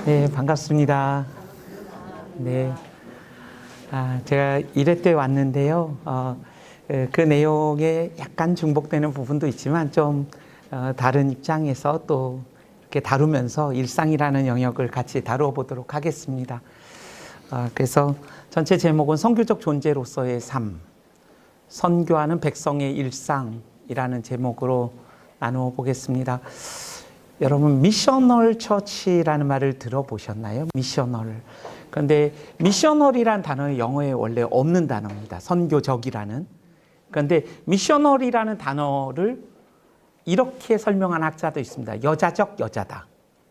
네, 반갑습니다. 네, 제가 1회 때 왔는데요. 그 내용에 약간 중복되는 부분도 있지만 좀 다른 입장에서 또 이렇게 다루면서 일상이라는 영역을 같이 다루어 보도록 하겠습니다. 그래서 전체 제목은 선교적 존재로서의 삶, 선교하는 백성의 일상이라는 제목으로 나누어 보겠습니다. 여러분 미셔널 처치라는 말을 들어보셨나요? 미셔널. 그런데 미셔널이란 단어는 영어에 원래 없는 단어입니다. 선교적이라는. 그런데 미셔널이라는 단어를 이렇게 설명한 학자도 있습니다. 여자적 여자다.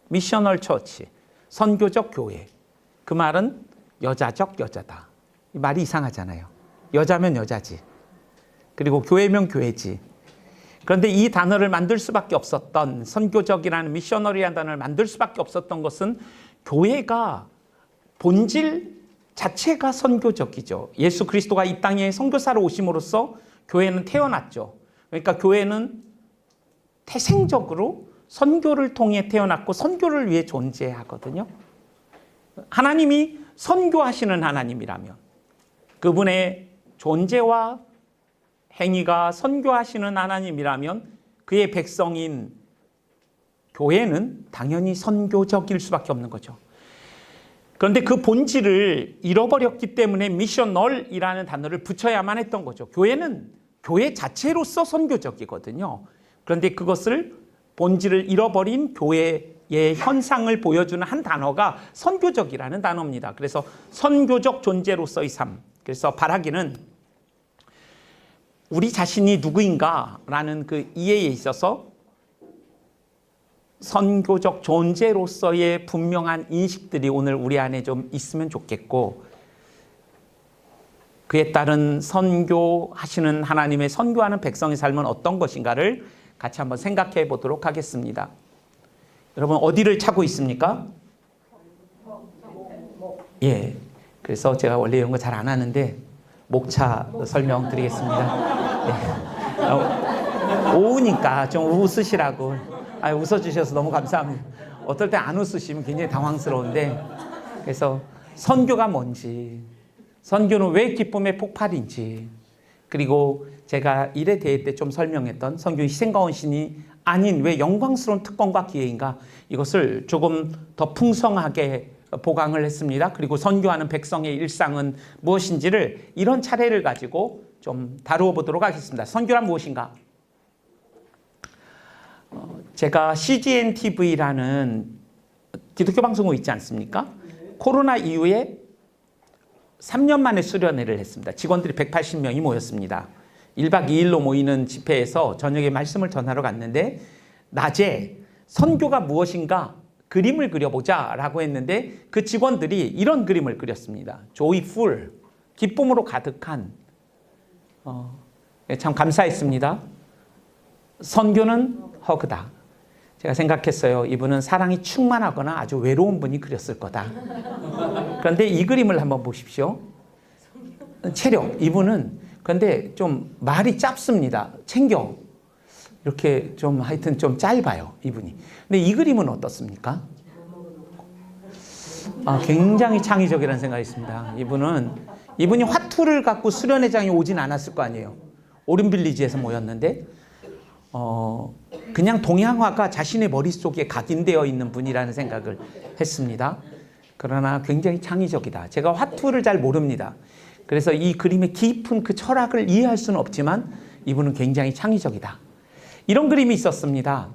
미셔널 처치. 선교적 교회. 그 말은 여자적 여자다. 이 말이 이상하잖아요. 여자면 여자지. 그리고 교회면 교회지. 그런데 이 단어를 만들 수밖에 없었던, 선교적이라는 미셔너리라는 단어를 만들 수밖에 없었던 것은 교회가 본질 자체가 선교적이죠. 예수 그리스도가 이 땅에 선교사로 오심으로써 교회는 태어났죠. 그러니까 교회는 태생적으로 선교를 통해 태어났고 선교를 위해 존재하거든요. 하나님이 선교하시는 하나님이라면 그분의 존재와 행위가 선교하시는 하나님이라면 그의 백성인 교회는 당연히 선교적일 수밖에 없는 거죠. 그런데 그 본질을 잃어버렸기 때문에 미셔널이라는 단어를 붙여야만 했던 거죠. 교회는 교회 자체로서 선교적이거든요. 그런데 그것을 본질을 잃어버린 교회의 현상을 보여주는 한 단어가 선교적이라는 단어입니다. 그래서 선교적 존재로서의 삶. 그래서 바라기는 우리 자신이 누구인가라는 그 이해에 있어서 선교적 존재로서의 분명한 인식들이 오늘 우리 안에 좀 있으면 좋겠고, 그에 따른 선교하시는 하나님의 선교하는 백성의 삶은 어떤 것인가를 같이 한번 생각해 보도록 하겠습니다. 여러분 어디를 차고 있습니까? 예. 그래서 제가 원래 이런 거 잘 안 하는데 목차 설명드리겠습니다. 네. 오우니까 좀 웃으시라고. 웃어주셔서 너무 감사합니다. 어떨 때 안 웃으시면 굉장히 당황스러운데, 그래서 선교가 뭔지, 선교는 왜 기쁨의 폭발인지, 그리고 제가 1회 대회 때 좀 설명했던 선교 희생과 헌신이 아닌 왜 영광스러운 특권과 기회인가, 이것을 조금 더 풍성하게 보강을 했습니다. 그리고 선교하는 백성의 일상은 무엇인지를 이런 차례를 가지고 좀 다루어 보도록 하겠습니다. 선교란 무엇인가? 제가 CGN TV라는 기독교 방송국 있지 않습니까? 코로나 이후에 3년 만에 수련회를 했습니다. 직원들이 180명이 모였습니다. 1박 2일로 모이는 집회에서 저녁에 말씀을 전하러 갔는데, 낮에 선교가 무엇인가 그림을 그려보자 라고 했는데 그 직원들이 이런 그림을 그렸습니다. joyful, 기쁨으로 가득한. 참 감사했습니다. 선교는 허그다. 제가 생각했어요. 이분은 사랑이 충만하거나 아주 외로운 분이 그렸을 거다. 그런데 이 그림을 한번 보십시오. 체력. 이분은 그런데 좀 말이 짧습니다. 챙겨. 이렇게 좀 하여튼 좀 짧아요, 이분이. 근데 이 그림은 어떻습니까? 굉장히 창의적이라는 생각이 있습니다. 이분이 화투를 갖고 수련회장에 오진 않았을 거 아니에요. 오른빌리지에서 모였는데 그냥 동양화가 자신의 머릿속에 각인되어 있는 분이라는 생각을 했습니다. 그러나 굉장히 창의적이다. 제가 화투를 잘 모릅니다. 그래서 이 그림의 깊은 그 철학을 이해할 수는 없지만 이분은 굉장히 창의적이다. 이런 그림이 있었습니다.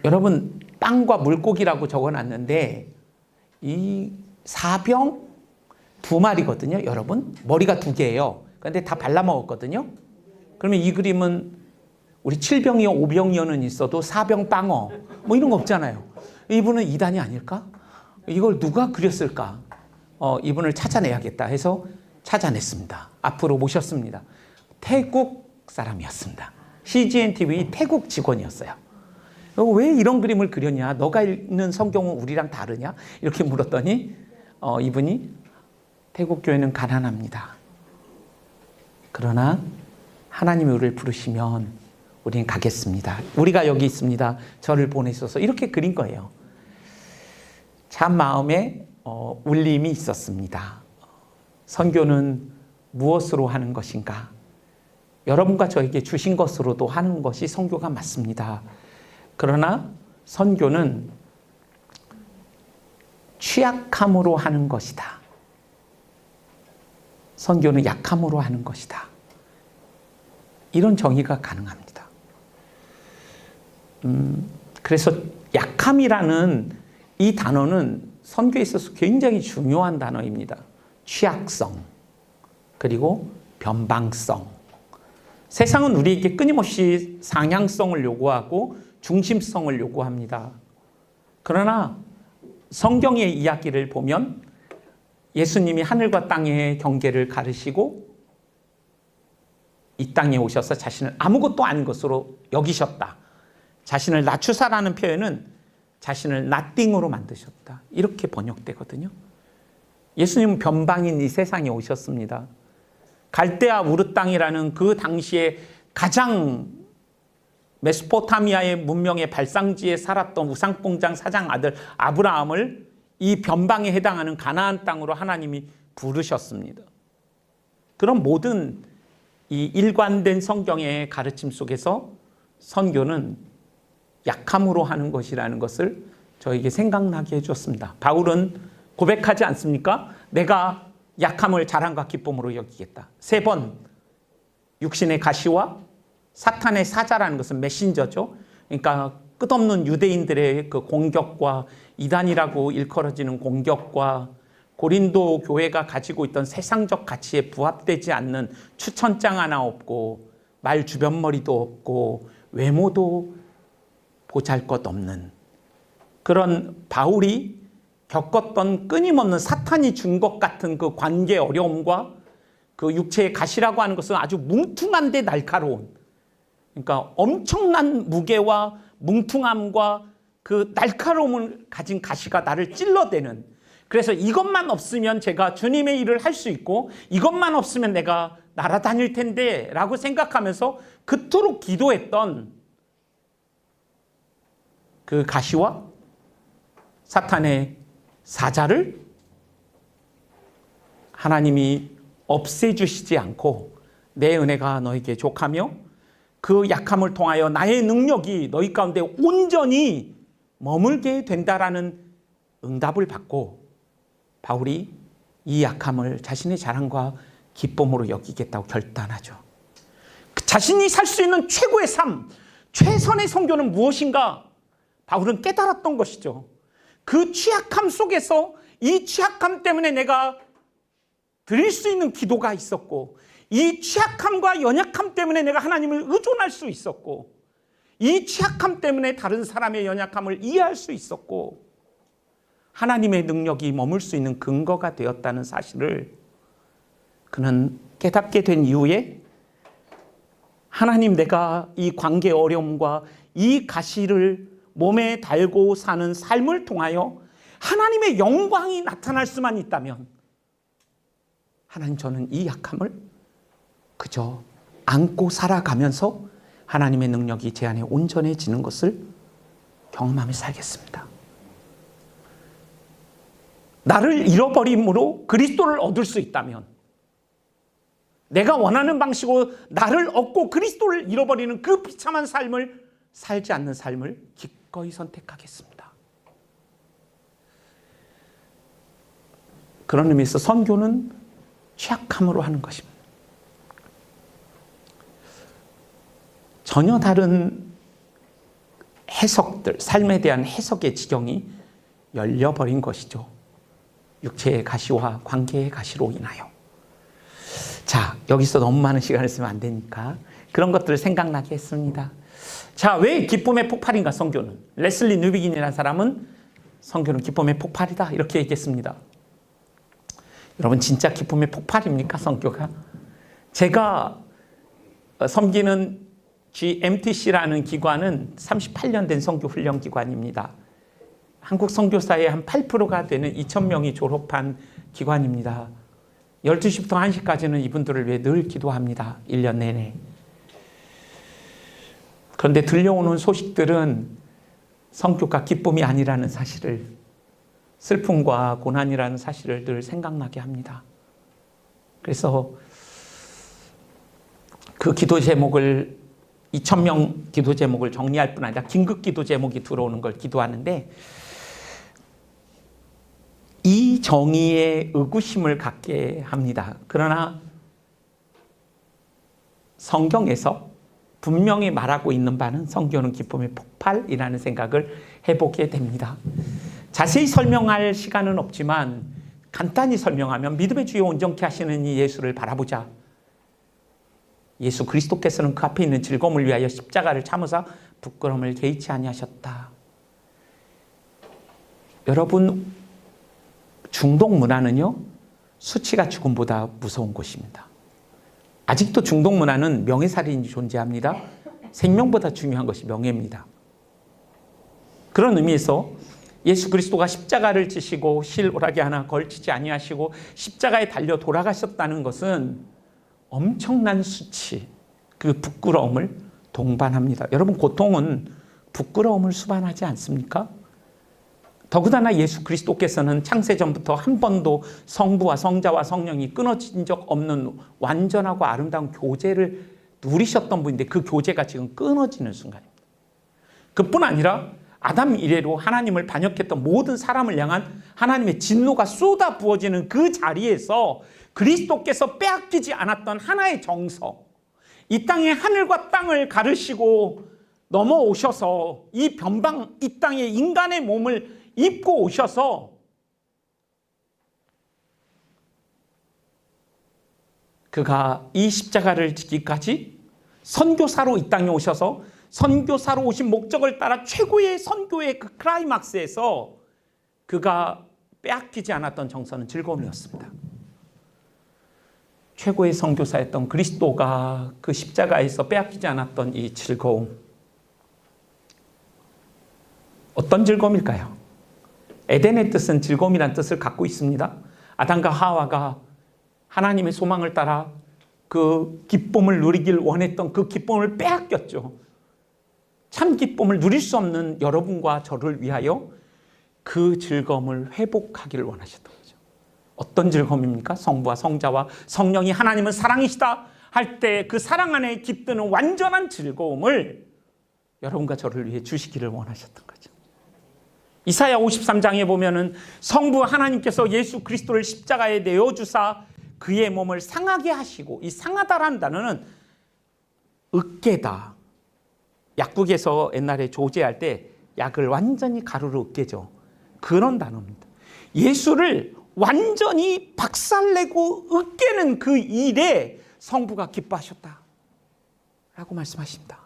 여러분, 빵과 물고기라고 적어놨는데 이 사병 2마리거든요. 여러분, 머리가 2개예요. 그런데 다 발라먹었거든요. 그러면 이 그림은 우리 7병이요 5병이요는 있어도 4병 빵어 뭐 이런 거 없잖아요. 이분은 이단이 아닐까? 이걸 누가 그렸을까? 이분을 찾아내야겠다 해서 찾아냈습니다. 앞으로 모셨습니다. 태국 사람이었습니다. CGN TV 태국 직원이었어요. 왜 이런 그림을 그렸냐? 너가 읽는 성경은 우리랑 다르냐? 이렇게 물었더니 이분이 태국 교회는 가난합니다. 그러나 하나님이 우리를 부르시면 우리는 가겠습니다. 우리가 여기 있습니다. 저를 보내셔서 이렇게 그린 거예요. 참 마음에 울림이 있었습니다. 선교는 무엇으로 하는 것인가? 여러분과 저에게 주신 것으로도 하는 것이 선교가 맞습니다. 그러나 선교는 취약함으로 하는 것이다. 선교는 약함으로 하는 것이다. 이런 정의가 가능합니다. 그래서 약함이라는 이 단어는 선교에 있어서 굉장히 중요한 단어입니다. 취약성, 그리고 변방성. 세상은 우리에게 끊임없이 상향성을 요구하고 중심성을 요구합니다. 그러나 성경의 이야기를 보면 예수님이 하늘과 땅의 경계를 가르시고 이 땅에 오셔서 자신을 아무것도 아닌 것으로 여기셨다. 자신을 낮추사라는 표현은 자신을 nothing으로 만드셨다. 이렇게 번역되거든요. 예수님은 변방인 이 세상에 오셨습니다. 갈대아 우르 땅이라는 그 당시에 가장 메소포타미아의 문명의 발상지에 살았던 우상공장 사장 아들 아브라함을 이 변방에 해당하는 가나안 땅으로 하나님이 부르셨습니다. 그런 모든 이 일관된 성경의 가르침 속에서 선교는 약함으로 하는 것이라는 것을 저에게 생각나게 해줬습니다. 바울은 고백하지 않습니까? 내가 약함을 자랑과 기쁨으로 여기겠다. 3번 육신의 가시와 사탄의 사자라는 것은 메신저죠. 그러니까 끝없는 유대인들의 그 공격과 이단이라고 일컬어지는 공격과 고린도 교회가 가지고 있던 세상적 가치에 부합되지 않는 추천장 하나 없고 말 주변머리도 없고 외모도 보잘것없는 그런 바울이 겪었던 끊임없는 사탄이 준 것 같은 그 관계 어려움과 그 육체의 가시라고 하는 것은 아주 뭉퉁한데 날카로운, 그러니까 엄청난 무게와 뭉퉁함과 그 날카로움을 가진 가시가 나를 찔러대는, 그래서 이것만 없으면 제가 주님의 일을 할 수 있고 이것만 없으면 내가 날아다닐 텐데 라고 생각하면서 그토록 기도했던 그 가시와 사탄의 사자를 하나님이 없애주시지 않고 내 은혜가 너에게 족하며 그 약함을 통하여 나의 능력이 너희 가운데 온전히 머물게 된다라는 응답을 받고 바울이 이 약함을 자신의 자랑과 기쁨으로 여기겠다고 결단하죠. 자신이 살 수 있는 최고의 삶, 최선의 선교는 무엇인가? 바울은 깨달았던 것이죠. 그 취약함 속에서 이 취약함 때문에 내가 드릴 수 있는 기도가 있었고, 이 취약함과 연약함 때문에 내가 하나님을 의존할 수 있었고, 이 취약함 때문에 다른 사람의 연약함을 이해할 수 있었고, 하나님의 능력이 머물 수 있는 근거가 되었다는 사실을 그는 깨닫게 된 이후에 하나님, 내가 이 관계 어려움과 이 가시를 몸에 달고 사는 삶을 통하여 하나님의 영광이 나타날 수만 있다면 하나님, 저는 이 약함을 그저 안고 살아가면서 하나님의 능력이 제 안에 온전해지는 것을 경험하며 살겠습니다. 나를 잃어버림으로 그리스도를 얻을 수 있다면, 내가 원하는 방식으로 나를 얻고 그리스도를 잃어버리는 그 비참한 삶을 살지 않는 삶을 기꺼이 선택하겠습니다. 그런 의미에서 선교는 취약함으로 하는 것입니다. 전혀 다른 해석들, 삶에 대한 해석의 지경이 열려버린 것이죠. 육체의 가시와 관계의 가시로 인하여. 자, 여기서 너무 많은 시간을 쓰면 안 되니까 그런 것들을 생각나게 했습니다. 자, 왜 기쁨의 폭발인가, 선교는? 레슬리 뉴비긴이라는 사람은 선교는 기쁨의 폭발이다 이렇게 얘기했습니다. 여러분, 진짜 기쁨의 폭발입니까, 선교가? 제가 섬기는 GMTC라는 기관은 38년 된 선교 훈련 기관입니다. 한국 선교사의 한 8%가 되는 2,000명이 졸업한 기관입니다. 12시부터 1시까지는 이분들을 위해 늘 기도합니다. 1년 내내. 그런데 들려오는 소식들은 선교가 기쁨이 아니라는 사실을 슬픔과 고난이라는 사실을 늘 생각나게 합니다. 그래서 그 기도 제목을 2,000명 기도 제목을 정리할 뿐 아니라 긴급 기도 제목이 들어오는 걸 기도하는데, 이 정의에 의구심을 갖게 합니다. 그러나 성경에서 분명히 말하고 있는 바는 성경은 기쁨의 폭발이라는 생각을 해보게 됩니다. 자세히 설명할 시간은 없지만 간단히 설명하면, 믿음의 주요 온전케 하시는 이 예수를 바라보자. 예수 그리스도께서는 그 앞에 있는 즐거움을 위하여 십자가를 참으사 부끄러움을 개의치 아니하셨다. 여러분, 중동 문화는요, 수치가 죽음보다 무서운 곳입니다. 아직도 중동 문화는 명예살인이 존재합니다. 생명보다 중요한 것이 명예입니다. 그런 의미에서 예수 그리스도가 십자가를 지시고 실오라기 하나 걸치지 아니하시고 십자가에 달려 돌아가셨다는 것은 엄청난 수치, 그 부끄러움을 동반합니다. 여러분, 고통은 부끄러움을 수반하지 않습니까? 더군다나 예수 그리스도께서는 창세전부터 한 번도 성부와 성자와 성령이 끊어진 적 없는 완전하고 아름다운 교제를 누리셨던 분인데, 그 교제가 지금 끊어지는 순간입니다. 그뿐 아니라 아담 이래로 하나님을 반역했던 모든 사람을 향한 하나님의 진노가 쏟아 부어지는 그 자리에서 그리스도께서 빼앗기지 않았던 하나의 정서, 이 땅의 하늘과 땅을 가르시고 넘어오셔서 이 변방, 이 땅에 인간의 몸을 입고 오셔서 그가 이 십자가를 지기까지 선교사로 이 땅에 오셔서 선교사로 오신 목적을 따라 최고의 선교의 그 클라이막스에서 그가 빼앗기지 않았던 정서는 즐거움이었습니다. 최고의 선교사였던 그리스도가 그 십자가에서 빼앗기지 않았던 이 즐거움, 어떤 즐거움일까요? 에덴의 뜻은 즐거움이란 뜻을 갖고 있습니다. 아담과 하와가 하나님의 소망을 따라 그 기쁨을 누리길 원했던 그 기쁨을 빼앗겼죠. 참 기쁨을 누릴 수 없는 여러분과 저를 위하여 그 즐거움을 회복하기를 원하셨던 거죠. 어떤 즐거움입니까? 성부와 성자와 성령이 하나님은 사랑이시다 할 때 그 사랑 안에 깃드는 완전한 즐거움을 여러분과 저를 위해 주시기를 원하셨던 거죠. 이사야 53장에 보면은 성부 하나님께서 예수 그리스도를 십자가에 내어주사 그의 몸을 상하게 하시고, 이 상하다라는 단어는 으깨다. 약국에서 옛날에 조제할 때 약을 완전히 가루로 으깨죠. 그런 단어입니다. 예수를 완전히 박살내고 으깨는 그 일에 성부가 기뻐하셨다 라고 말씀하십니다.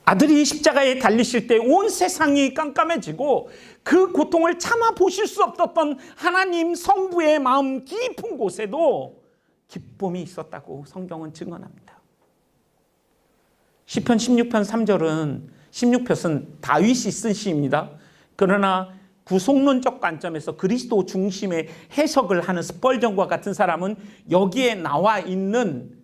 아들이 십자가에 달리실 때 온 세상이 깜깜해지고 그 고통을 참아 보실 수 없었던 하나님 성부의 마음 깊은 곳에도 기쁨이 있었다고 성경은 증언합니다. 시편 16편 3절은 16편은 다윗이 쓴 시입니다. 그러나 구속론적 관점에서 그리스도 중심의 해석을 하는 스펄전과 같은 사람은 여기에 나와 있는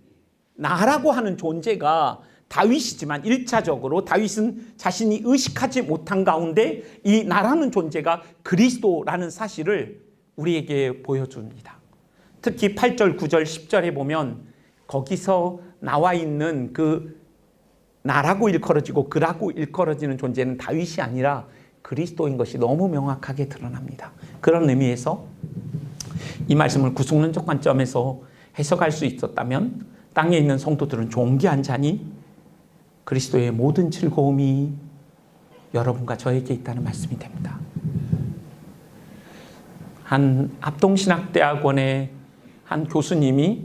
나라고 하는 존재가 다윗이지만 1차적으로 다윗은 자신이 의식하지 못한 가운데 이 나라는 존재가 그리스도라는 사실을 우리에게 보여줍니다. 특히 8절, 9절, 10절에 보면 거기서 나와 있는 그 나라고 일컬어지고 그라고 일컬어지는 존재는 다윗이 아니라 그리스도인 것이 너무 명확하게 드러납니다. 그런 의미에서 이 말씀을 구속론적 관점에서 해석할 수 있었다면 땅에 있는 성도들은 존귀한 자니 그리스도의 모든 즐거움이 여러분과 저에게 있다는 말씀이 됩니다. 한 합동신학대학원의 한 교수님이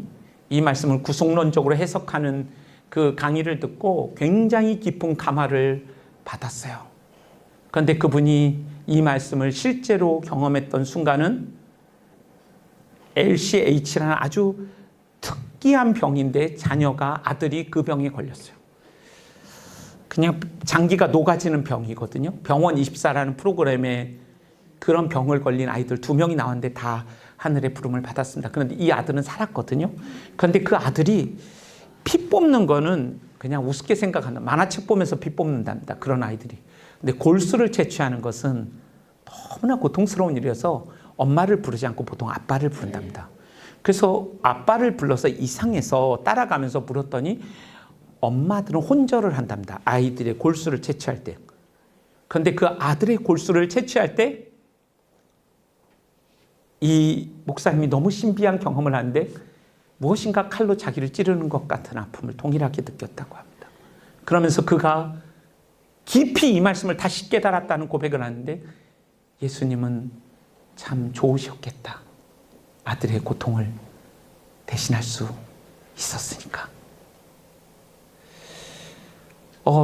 이 말씀을 구속론적으로 해석하는 그 강의를 듣고 굉장히 깊은 감화를 받았어요. 그런데 그분이 이 말씀을 실제로 경험했던 순간은 LCH라는 아주 특이한 병인데 자녀가, 아들이 그 병에 걸렸어요. 그냥 장기가 녹아지는 병이거든요. 병원 24라는 프로그램에 그런 병을 걸린 아이들 2명이 나왔는데 다 하늘의 부름을 받았습니다. 그런데 이 아들은 살았거든요. 그런데 그 아들이 피 뽑는 거는 그냥 우습게 생각한다. 만화책 보면서 피 뽑는답니다. 그런 아이들이. 근데 골수를 채취하는 것은 너무나 고통스러운 일이어서 엄마를 부르지 않고 보통 아빠를 부른답니다. 그래서 아빠를 불러서 이상해서 따라가면서 불렀더니 엄마들은 혼절을 한답니다. 아이들의 골수를 채취할 때. 그런데 그 아들의 골수를 채취할 때 이 목사님이 너무 신비한 경험을 하는데 무엇인가 칼로 자기를 찌르는 것 같은 아픔을 동일하게 느꼈다고 합니다. 그러면서 그가 깊이 이 말씀을 다시 깨달았다는 고백을 하는데 예수님은 참 좋으셨겠다. 아들의 고통을 대신할 수 있었으니까.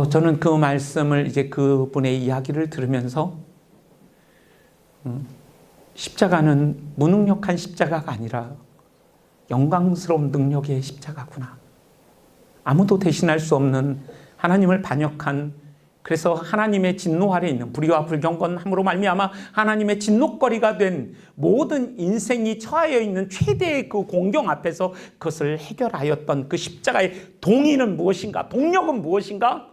저는 그 말씀을 이제 그분의 이야기를 들으면서 십자가는 무능력한 십자가가 아니라 영광스러운 능력의 십자가구나. 아무도 대신할 수 없는 하나님을 반역한, 그래서 하나님의 진노 아래 있는 불의와 불경건함으로 말미암아 하나님의 진노거리가 된 모든 인생이 처하여 있는 최대의 그 공경 앞에서 그것을 해결하였던 그 십자가의 동의는 무엇인가? 동력은 무엇인가?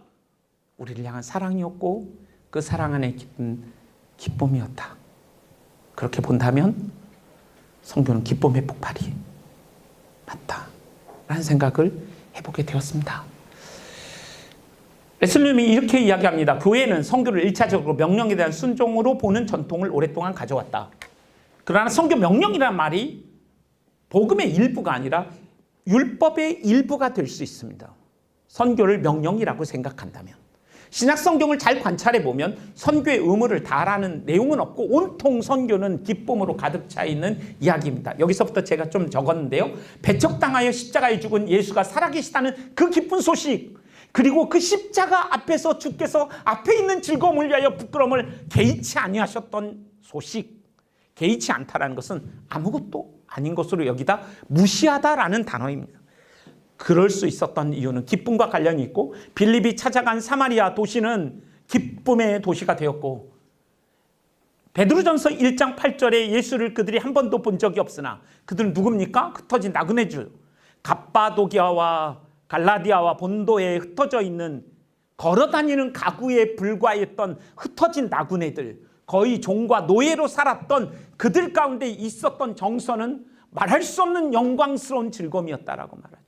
우리를 향한 사랑이었고 그 사랑 안에 깊은 기쁨이었다. 그렇게 본다면 성교는 기쁨의 폭발이 맞다라는 생각을 해보게 되었습니다. 웨슬리님이 이렇게 이야기합니다. 교회는 성교를 1차적으로 명령에 대한 순종으로 보는 전통을 오랫동안 가져왔다. 그러나 성교 명령이라는 말이 복음의 일부가 아니라 율법의 일부가 될 수 있습니다. 선교를 명령이라고 생각한다면. 신약 성경을 잘 관찰해 보면 선교의 의무를 다하라는 내용은 없고 온통 선교는 기쁨으로 가득 차 있는 이야기입니다. 여기서부터 제가 좀 적었는데요. 배척당하여 십자가에 죽은 예수가 살아계시다는 그 기쁜 소식, 그리고 그 십자가 앞에서 주께서 앞에 있는 즐거움을 위하여 부끄러움을 개의치 아니하셨던 소식, 개의치 않다라는 것은 아무것도 아닌 것으로 여기다 무시하다라는 단어입니다. 그럴 수 있었던 이유는 기쁨과 관련이 있고 빌립이 찾아간 사마리아 도시는 기쁨의 도시가 되었고 베드로전서 1장 8절에 예수를 그들이 한 번도 본 적이 없으나 그들은 누굽니까? 흩어진 나그네들, 갑바도기아와 갈라디아와 본도에 흩어져 있는 걸어다니는 가구에 불과했던 흩어진 나그네들, 거의 종과 노예로 살았던 그들 가운데 있었던 정서는 말할 수 없는 영광스러운 즐거움이었다라고 말하죠.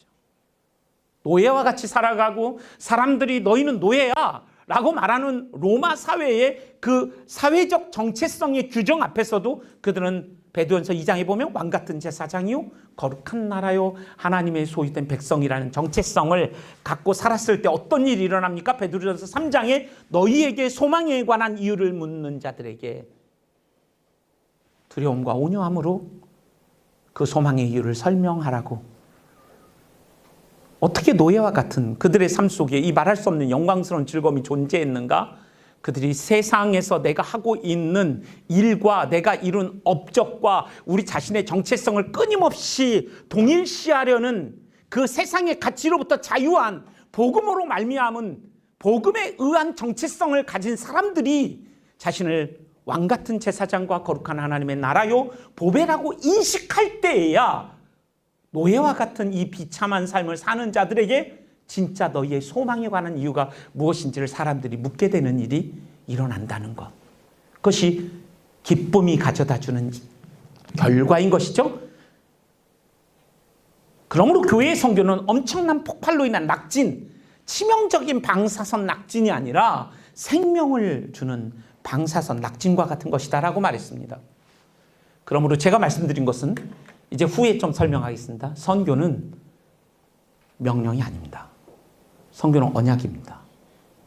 노예와 같이 살아가고 사람들이 너희는 노예야 라고 말하는 로마 사회의 그 사회적 정체성의 규정 앞에서도 그들은 베드로전서 2장에 보면 왕같은 제사장이요 거룩한 나라요 하나님의 소유된 백성이라는 정체성을 갖고 살았을 때 어떤 일이 일어납니까? 베드로전서 3장에 너희에게 소망에 관한 이유를 묻는 자들에게 두려움과 온유함으로 그 소망의 이유를 설명하라고. 어떻게 노예와 같은 그들의 삶 속에 이 말할 수 없는 영광스러운 즐거움이 존재했는가? 그들이 세상에서 내가 하고 있는 일과 내가 이룬 업적과 우리 자신의 정체성을 끊임없이 동일시하려는 그 세상의 가치로부터 자유한 복음으로 말미암은 복음에 의한 정체성을 가진 사람들이 자신을 왕같은 제사장과 거룩한 하나님의 나라요 보배라고 인식할 때에야 노예와 같은 이 비참한 삶을 사는 자들에게 진짜 너희의 소망에 관한 이유가 무엇인지를 사람들이 묻게 되는 일이 일어난다는 것. 그것이 기쁨이 가져다주는 결과인 것이죠. 그러므로 교회의 선교는 엄청난 폭발로 인한 낙진, 치명적인 방사선 낙진이 아니라 생명을 주는 방사선 낙진과 같은 것이다라고 말했습니다. 그러므로 제가 말씀드린 것은 이제 후에 좀 설명하겠습니다. 선교는 명령이 아닙니다. 선교는 언약입니다.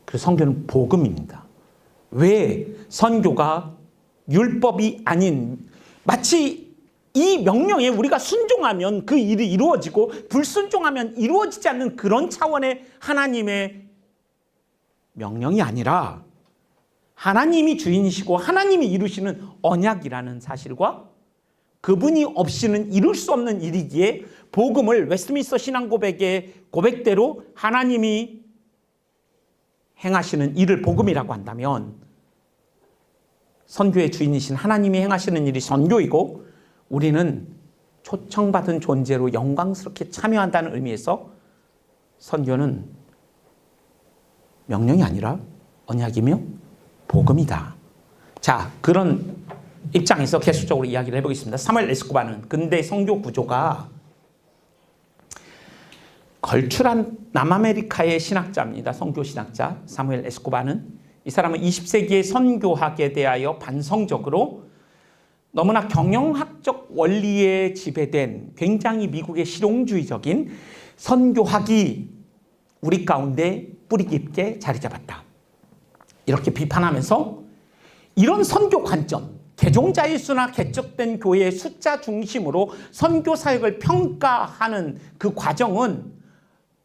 그리고 선교는 복음입니다. 왜 선교가 율법이 아닌, 마치 이 명령에 우리가 순종하면 그 일이 이루어지고 불순종하면 이루어지지 않는 그런 차원의 하나님의 명령이 아니라 하나님이 주인이시고 하나님이 이루시는 언약이라는 사실과 그분이 없이는 이룰 수 없는 일이기에 복음을 웨스트민스터 신앙고백의 고백대로 하나님이 행하시는 일을 복음이라고 한다면 선교의 주인이신 하나님이 행하시는 일이 선교이고 우리는 초청받은 존재로 영광스럽게 참여한다는 의미에서 선교는 명령이 아니라 언약이며 복음이다. 자, 그런 입장에서 계속적으로 이야기를 해보겠습니다. 사무엘 에스코바는 근대 선교 구조가 걸출한 남아메리카의 신학자입니다. 선교 신학자 사무엘 에스코바는, 이 사람은 20세기의 선교학에 대하여 반성적으로 너무나 경영학적 원리에 지배된 굉장히 미국의 실용주의적인 선교학이 우리 가운데 뿌리 깊게 자리 잡았다, 이렇게 비판하면서 이런 선교 관점, 개종자의 수나 개척된 교회의 숫자 중심으로 선교 사역을 평가하는 그 과정은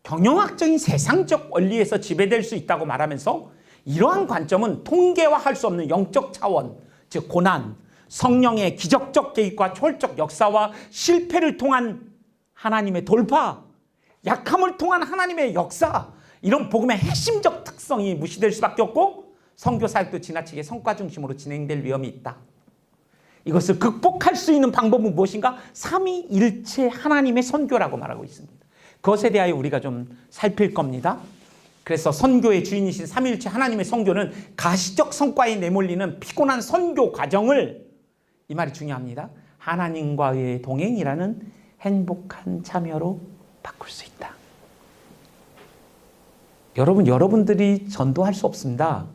경영학적인 세상적 원리에서 지배될 수 있다고 말하면서, 이러한 관점은 통계화할 수 없는 영적 차원, 즉 고난, 성령의 기적적 개입과 초월적 역사와 실패를 통한 하나님의 돌파, 약함을 통한 하나님의 역사, 이런 복음의 핵심적 특성이 무시될 수밖에 없고 선교 사역도 지나치게 성과 중심으로 진행될 위험이 있다. 이것을 극복할 수 있는 방법은 무엇인가? 삼위일체 하나님의 선교라고 말하고 있습니다. 그것에 대하여 우리가 좀 살필 겁니다. 그래서 선교의 주인이신 삼위일체 하나님의 선교는 가시적 성과에 내몰리는 피곤한 선교 과정을, 이 말이 중요합니다, 하나님과의 동행이라는 행복한 참여로 바꿀 수 있다. 여러분들이 전도할 수 없습니다.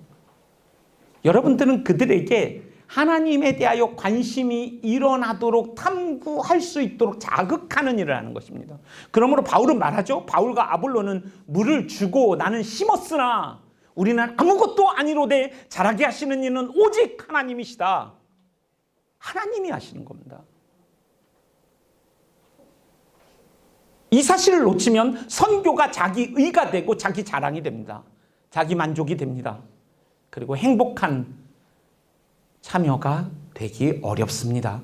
여러분들은 그들에게 하나님에 대하여 관심이 일어나도록 탐구할 수 있도록 자극하는 일을 하는 것입니다. 그러므로 바울은 말하죠. 바울과 아볼로는 물을 주고 나는 심었으나 우리는 아무것도 아니로되 자라게 하시는 이는 오직 하나님이시다. 하나님이 하시는 겁니다. 이 사실을 놓치면 선교가 자기 의가 되고 자기 자랑이 됩니다. 자기 만족이 됩니다. 그리고 행복한 참여가 되기 어렵습니다.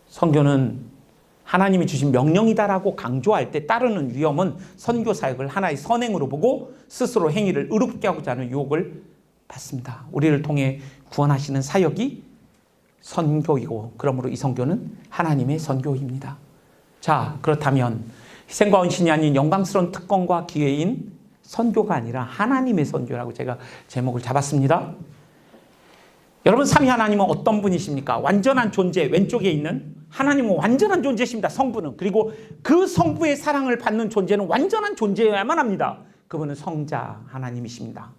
선교는 하나님이 주신 명령이다라고 강조할 때 따르는 위험은 선교 사역을 하나의 선행으로 보고 스스로 행위를 의롭게 하고자 하는 유혹을 받습니다. 우리를 통해 구원하시는 사역이 선교이고, 그러므로 이 선교는 하나님의 선교입니다. 자, 그렇다면 희생과 헌신이 아닌 영광스러운 특권과 기회인 선교가 아니라 하나님의 선교라고 제가 제목을 잡았습니다. 여러분, 삼위 하나님은 어떤 분이십니까? 완전한 존재, 왼쪽에 있는 하나님은 완전한 존재십니다. 성부는. 그리고 그 성부의 사랑을 받는 존재는 완전한 존재여야만 합니다. 그분은 성자 하나님이십니다.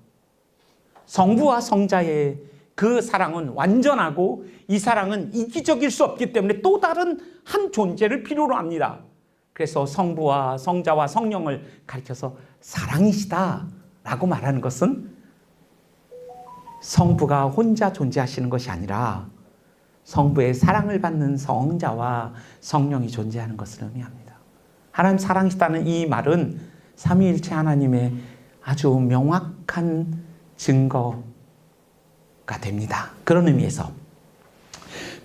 성부와 성자의 그 사랑은 완전하고, 이 사랑은 이기적일 수 없기 때문에 또 다른 한 존재를 필요로 합니다. 그래서 성부와 성자와 성령을 가리켜서 사랑이시다라고 말하는 것은 성부가 혼자 존재하시는 것이 아니라 성부의 사랑을 받는 성자와 성령이 존재하는 것을 의미합니다. 하나님 사랑이시다는 이 말은 삼위일체 하나님의 아주 명확한 증거가 됩니다. 그런 의미에서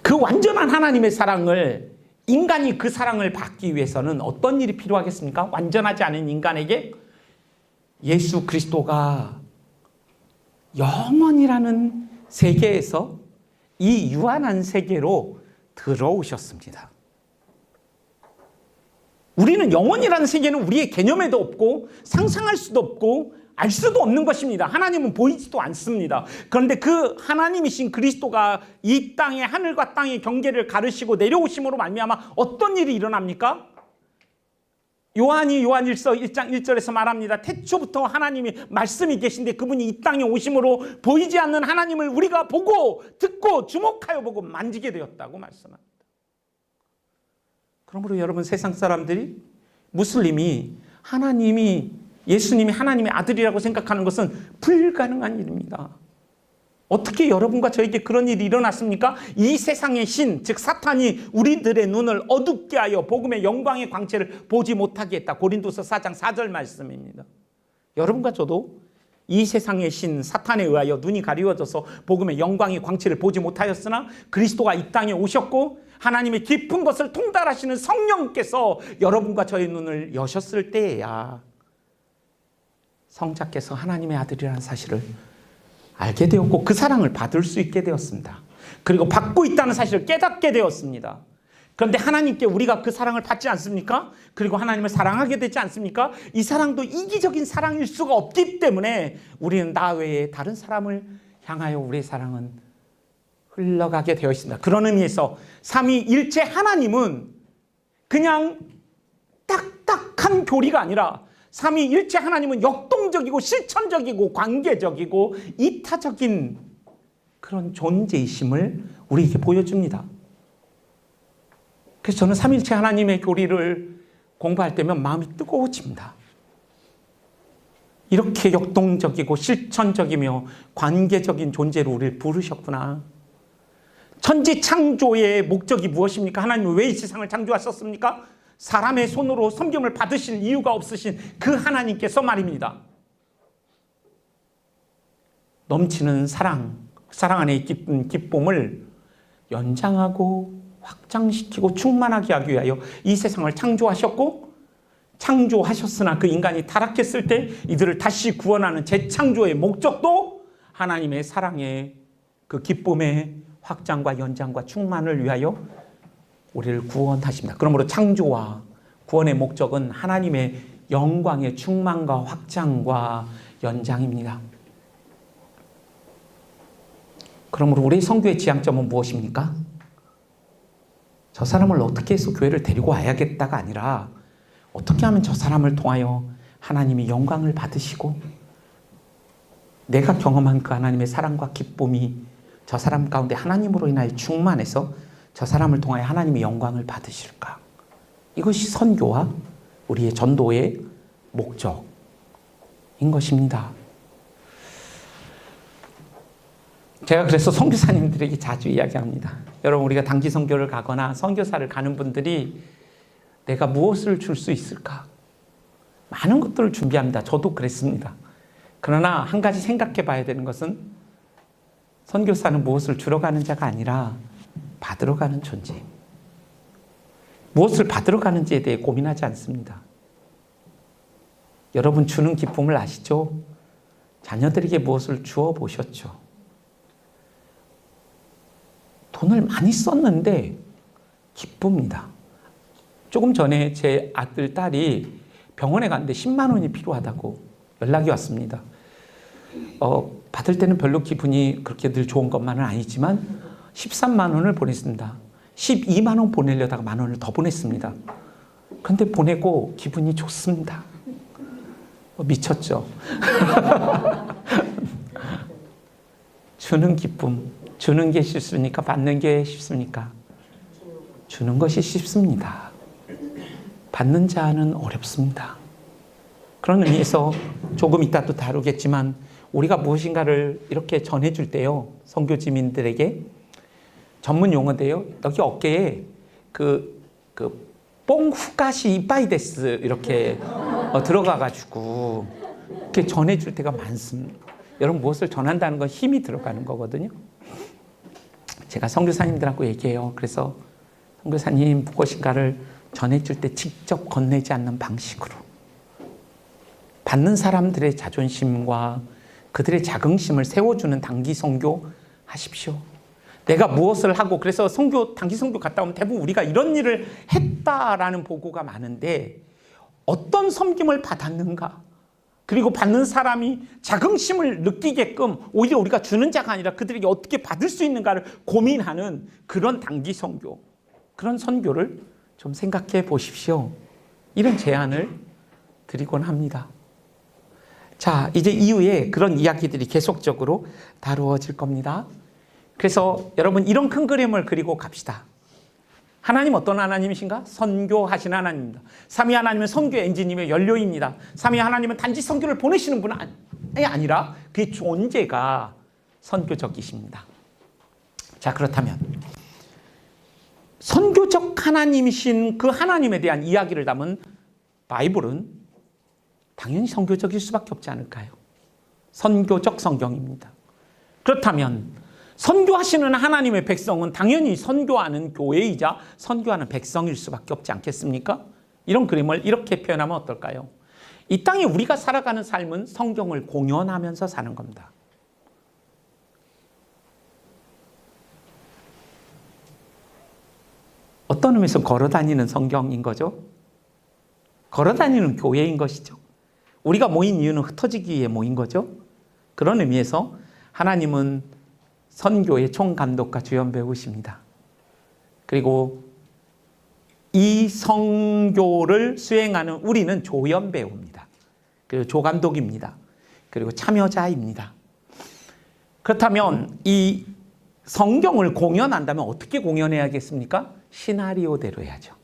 그 완전한 하나님의 사랑을, 인간이 그 사랑을 받기 위해서는 어떤 일이 필요하겠습니까? 완전하지 않은 인간에게 예수 그리스도가 영원이라는 세계에서 이 유한한 세계로 들어오셨습니다. 우리는 영원이라는 세계는 우리의 개념에도 없고 상상할 수도 없고 알 수도 없는 것입니다. 하나님은 보이지도 않습니다. 그런데 그 하나님이신 그리스도가 이 땅에, 하늘과 땅의 경계를 가르시고 내려오심으로 말미암아 어떤 일이 일어납니까? 요한이 요한일서 1장 1절에서 말합니다. 태초부터 하나님이 말씀이 계신데 그분이 이 땅에 오심으로 보이지 않는 하나님을 우리가 보고 듣고 주목하여 보고 만지게 되었다고 말씀합니다. 그러므로 여러분, 세상 사람들이, 무슬림이 예수님이 하나님의 아들이라고 생각하는 것은 불가능한 일입니다. 어떻게 여러분과 저에게 그런 일이 일어났습니까? 이 세상의 신, 즉 사탄이 우리들의 눈을 어둡게 하여 복음의 영광의 광채를 보지 못하게 했다. 고린도서 4장 4절 말씀입니다. 여러분과 저도 이 세상의 신 사탄에 의하여 눈이 가리워져서 복음의 영광의 광채를 보지 못하였으나 그리스도가 이 땅에 오셨고 하나님의 깊은 것을 통달하시는 성령께서 여러분과 저의 눈을 여셨을 때에야 성자께서 하나님의 아들이라는 사실을 알게 되었고 그 사랑을 받을 수 있게 되었습니다. 그리고 받고 있다는 사실을 깨닫게 되었습니다. 그런데 하나님께 우리가 그 사랑을 받지 않습니까? 그리고 하나님을 사랑하게 되지 않습니까? 이 사랑도 이기적인 사랑일 수가 없기 때문에 우리는 나 외에 다른 사람을 향하여 우리의 사랑은 흘러가게 되어 있습니다. 그런 의미에서 삼위일체 하나님은 그냥 딱딱한 교리가 아니라 삼위일체 하나님은 역동적이고 실천적이고 관계적이고 이타적인 그런 존재이심을 우리에게 보여줍니다. 그래서 저는 삼위일체 하나님의 교리를 공부할 때면 마음이 뜨거워집니다. 이렇게 역동적이고 실천적이며 관계적인 존재로 우리를 부르셨구나. 천지 창조의 목적이 무엇입니까? 하나님은 왜 이 세상을 창조하셨습니까? 사람의 손으로 섬김을 받으실 이유가 없으신 그 하나님께서 말입니다. 넘치는 사랑 안에 있는 기쁨을 연장하고 확장시키고 충만하게 하기 위하여 이 세상을 창조하셨고, 창조하셨으나 그 인간이 타락했을 때 이들을 다시 구원하는 재창조의 목적도 하나님의 사랑의 그 기쁨의 확장과 연장과 충만을 위하여 우리를 구원하십니다. 그러므로 창조와 구원의 목적은 하나님의 영광의 충만과 확장과 연장입니다. 그러므로 우리의 선교의 지향점은 무엇입니까? 저 사람을 어떻게 해서 교회를 데리고 와야겠다가 아니라 어떻게 하면 저 사람을 통하여 하나님이 영광을 받으시고 내가 경험한 그 하나님의 사랑과 기쁨이 저 사람 가운데 하나님으로 인하여 충만해서 저 사람을 통하여 하나님의 영광을 받으실까? 이것이 선교와 우리의 전도의 목적인 것입니다. 제가 그래서 선교사님들에게 자주 이야기합니다. 여러분, 우리가 단기 선교를 가거나 선교사를 가는 분들이 내가 무엇을 줄 수 있을까? 많은 것들을 준비합니다. 저도 그랬습니다. 그러나 한 가지 생각해 봐야 되는 것은 선교사는 무엇을 주러 가는 자가 아니라 받으러 가는 존재. 무엇을 받으러 가는지에 대해 고민하지 않습니다. 여러분, 주는 기쁨을 아시죠? 자녀들에게 무엇을 주어 보셨죠? 돈을 많이 썼는데 기쁩니다. 조금 전에 제 아들, 딸이 병원에 갔는데 10만 원이 필요하다고 연락이 왔습니다. 받을 때는 별로 기분이 그렇게 늘 좋은 것만은 아니지만 13만 원을 보냈습니다. 12만 원 보내려다가 만 원을 더 보냈습니다. 그런데 보내고 기분이 좋습니다. 미쳤죠? 주는 기쁨, 주는 게 쉽습니까? 받는 게 쉽습니까? 주는 것이 쉽습니다. 받는 자는 어렵습니다. 그런 의미에서 조금 이따 또 다루겠지만 우리가 무엇인가를 이렇게 전해줄 때요, 선교지민들에게 전문 용어인데요, 여기 어깨에 뽕 후가시 이빠이데스 이렇게 들어가가지고 이렇게 전해줄 때가 많습니다. 여러분, 무엇을 전한다는 건 힘이 들어가는 거거든요. 제가 선교사님들하고 얘기해요. 그래서 선교사님, 무엇인가를 전해줄 때 직접 건네지 않는 방식으로 받는 사람들의 자존심과 그들의 자긍심을 세워주는 단기 선교 하십시오. 내가 무엇을 하고, 그래서 단기 선교 갔다 오면 대부분 우리가 이런 일을 했다라는 보고가 많은데 어떤 섬김을 받았는가, 그리고 받는 사람이 자긍심을 느끼게끔 오히려 우리가 주는 자가 아니라 그들에게 어떻게 받을 수 있는가를 고민하는 그런 단기 선교, 그런 선교를 좀 생각해 보십시오. 이런 제안을 드리곤 합니다. 자, 이제 이후에 그런 이야기들이 계속적으로 다루어질 겁니다. 그래서 여러분, 이런 큰 그림을 그리고 갑시다. 하나님 어떤 하나님이신가? 선교하시는 하나님입니다. 삼위 하나님은 선교 엔진이며 연료입니다. 삼위 하나님은 단지 선교를 보내시는 분이 아니라 그의 존재가 선교적이십니다. 자, 그렇다면 선교적 하나님이신 그 하나님에 대한 이야기를 담은 바이블은 당연히 선교적일 수밖에 없지 않을까요? 선교적 성경입니다. 그렇다면 선교하시는 하나님의 백성은 당연히 선교하는 교회이자 선교하는 백성일 수밖에 없지 않겠습니까? 이런 그림을 이렇게 표현하면 어떨까요? 이 땅에 우리가 살아가는 삶은 성경을 공연하면서 사는 겁니다. 어떤 의미에서 걸어다니는 성경인 거죠? 걸어다니는 교회인 것이죠. 우리가 모인 이유는 흩어지기 위해 모인 거죠. 그런 의미에서 하나님은 선교의 총감독과 주연 배우십니다. 그리고 이 선교를 수행하는 우리는 조연 배우입니다. 그리고 조감독입니다. 그리고 참여자입니다. 그렇다면 이 성경을 공연한다면 어떻게 공연해야겠습니까? 시나리오대로 해야죠.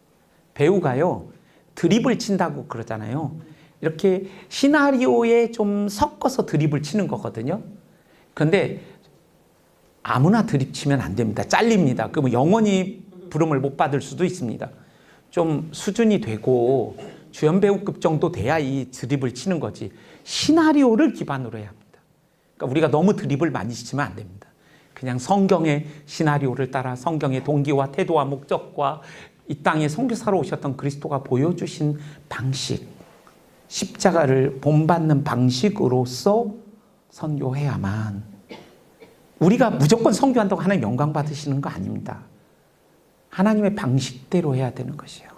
배우가요, 드립을 친다고 그러잖아요. 이렇게 시나리오에 좀 섞어서 드립을 치는 거거든요. 그런데 아무나 드립 치면 안 됩니다. 잘립니다. 그러면 영원히 부름을 못 받을 수도 있습니다. 좀 수준이 되고 주연 배우급 정도 돼야 이 드립을 치는 거지. 시나리오를 기반으로 해야 합니다. 그러니까 우리가 너무 드립을 많이 치면 안 됩니다. 그냥 성경의 시나리오를 따라 성경의 동기와 태도와 목적과 이 땅에 선교사로 오셨던 그리스도가 보여주신 방식, 십자가를 본받는 방식으로서 선교해야만, 우리가 무조건 선교한다고 하나님 영광 받으시는 거 아닙니다. 하나님의 방식대로 해야 되는 것이에요.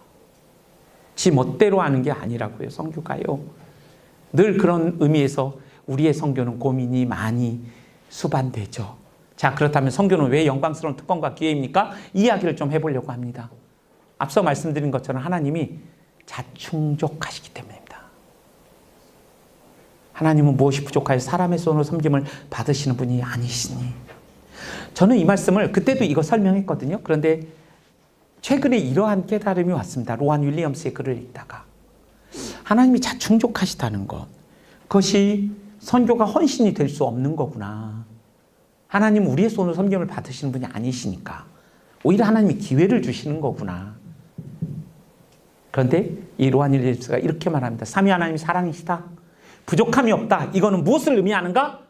지 멋대로 하는 게 아니라고요. 선교가요. 늘 그런 의미에서 우리의 선교는 고민이 많이 수반되죠. 자, 그렇다면 선교는 왜 영광스러운 특권과 기회입니까? 이 이야기를 좀 해보려고 합니다. 앞서 말씀드린 것처럼 하나님이 자충족하시기 때문입니다. 하나님은 무엇이 부족하여 사람의 손으로 섬김을 받으시는 분이 아니시니. 저는 이 말씀을 그때도 이거 설명했거든요. 그런데 최근에 이러한 깨달음이 왔습니다. 로한 윌리엄스의 글을 읽다가 하나님이 자충족하시다는 것, 그것이 선교가 헌신이 될 수 없는 거구나. 하나님은 우리의 손으로 섬김을 받으시는 분이 아니시니까 오히려 하나님이 기회를 주시는 거구나. 그런데 이 로한 윌리엄스가 이렇게 말합니다. 삼위 하나님이 사랑이시다. 부족함이 없다. 이거는 무엇을 의미하는가?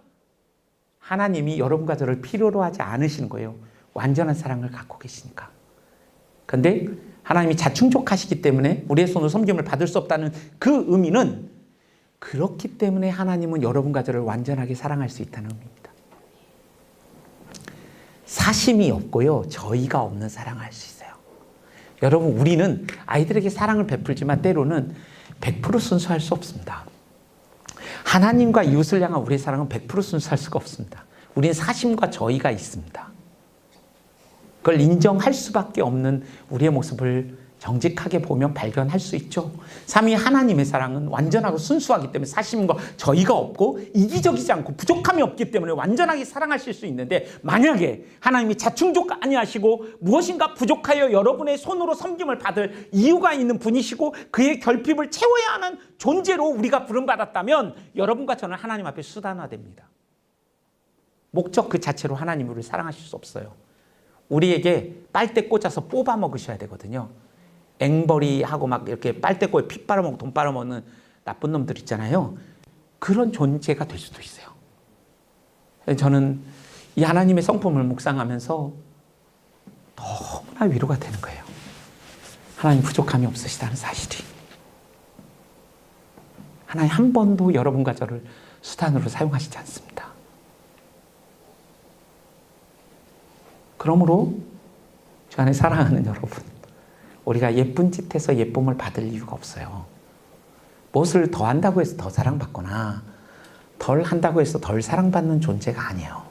하나님이 여러분과 저를 필요로 하지 않으시는 거예요. 완전한 사랑을 갖고 계시니까. 그런데 하나님이 자충족하시기 때문에 우리의 손으로 섬김을 받을 수 없다는 그 의미는, 그렇기 때문에 하나님은 여러분과 저를 완전하게 사랑할 수 있다는 의미입니다. 사심이 없고요, 저희가 없는 사랑을 할 수 있어요. 여러분, 우리는 아이들에게 사랑을 베풀지만 때로는 100% 순수할 수 없습니다. 하나님과 이웃을 향한 우리의 사랑은 100% 순수할 수가 없습니다. 우리는 사심과 저희가 있습니다. 그걸 인정할 수밖에 없는 우리의 모습을 정직하게 보면 발견할 수 있죠. 삼위 하나님의 사랑은 완전하고 순수하기 때문에 사심과 저희가 없고 이기적이지 않고 부족함이 없기 때문에 완전하게 사랑하실 수 있는데, 만약에 하나님이 자충족 아니하시고 무엇인가 부족하여 여러분의 손으로 섬김을 받을 이유가 있는 분이시고 그의 결핍을 채워야 하는 존재로 우리가 부름받았다면 여러분과 저는 하나님 앞에 수단화됩니다. 목적 그 자체로 하나님이 우리를 사랑하실 수 없어요. 우리에게 빨대 꽂아서 뽑아 먹으셔야 되거든요. 앵벌이하고 막 이렇게 빨대꼬에 피 빨아먹고 돈 빨아먹는 나쁜 놈들 있잖아요. 그런 존재가 될 수도 있어요. 저는 이 하나님의 성품을 묵상하면서 너무나 위로가 되는 거예요. 하나님 부족함이 없으시다는 사실이. 하나님 한 번도 여러분과 저를 수단으로 사용하시지 않습니다. 그러므로 주 안에 사랑하는 여러분, 우리가 예쁜 짓해서 예쁨을 받을 이유가 없어요. 무엇을 더 한다고 해서 더 사랑받거나 덜 한다고 해서 덜 사랑받는 존재가 아니에요.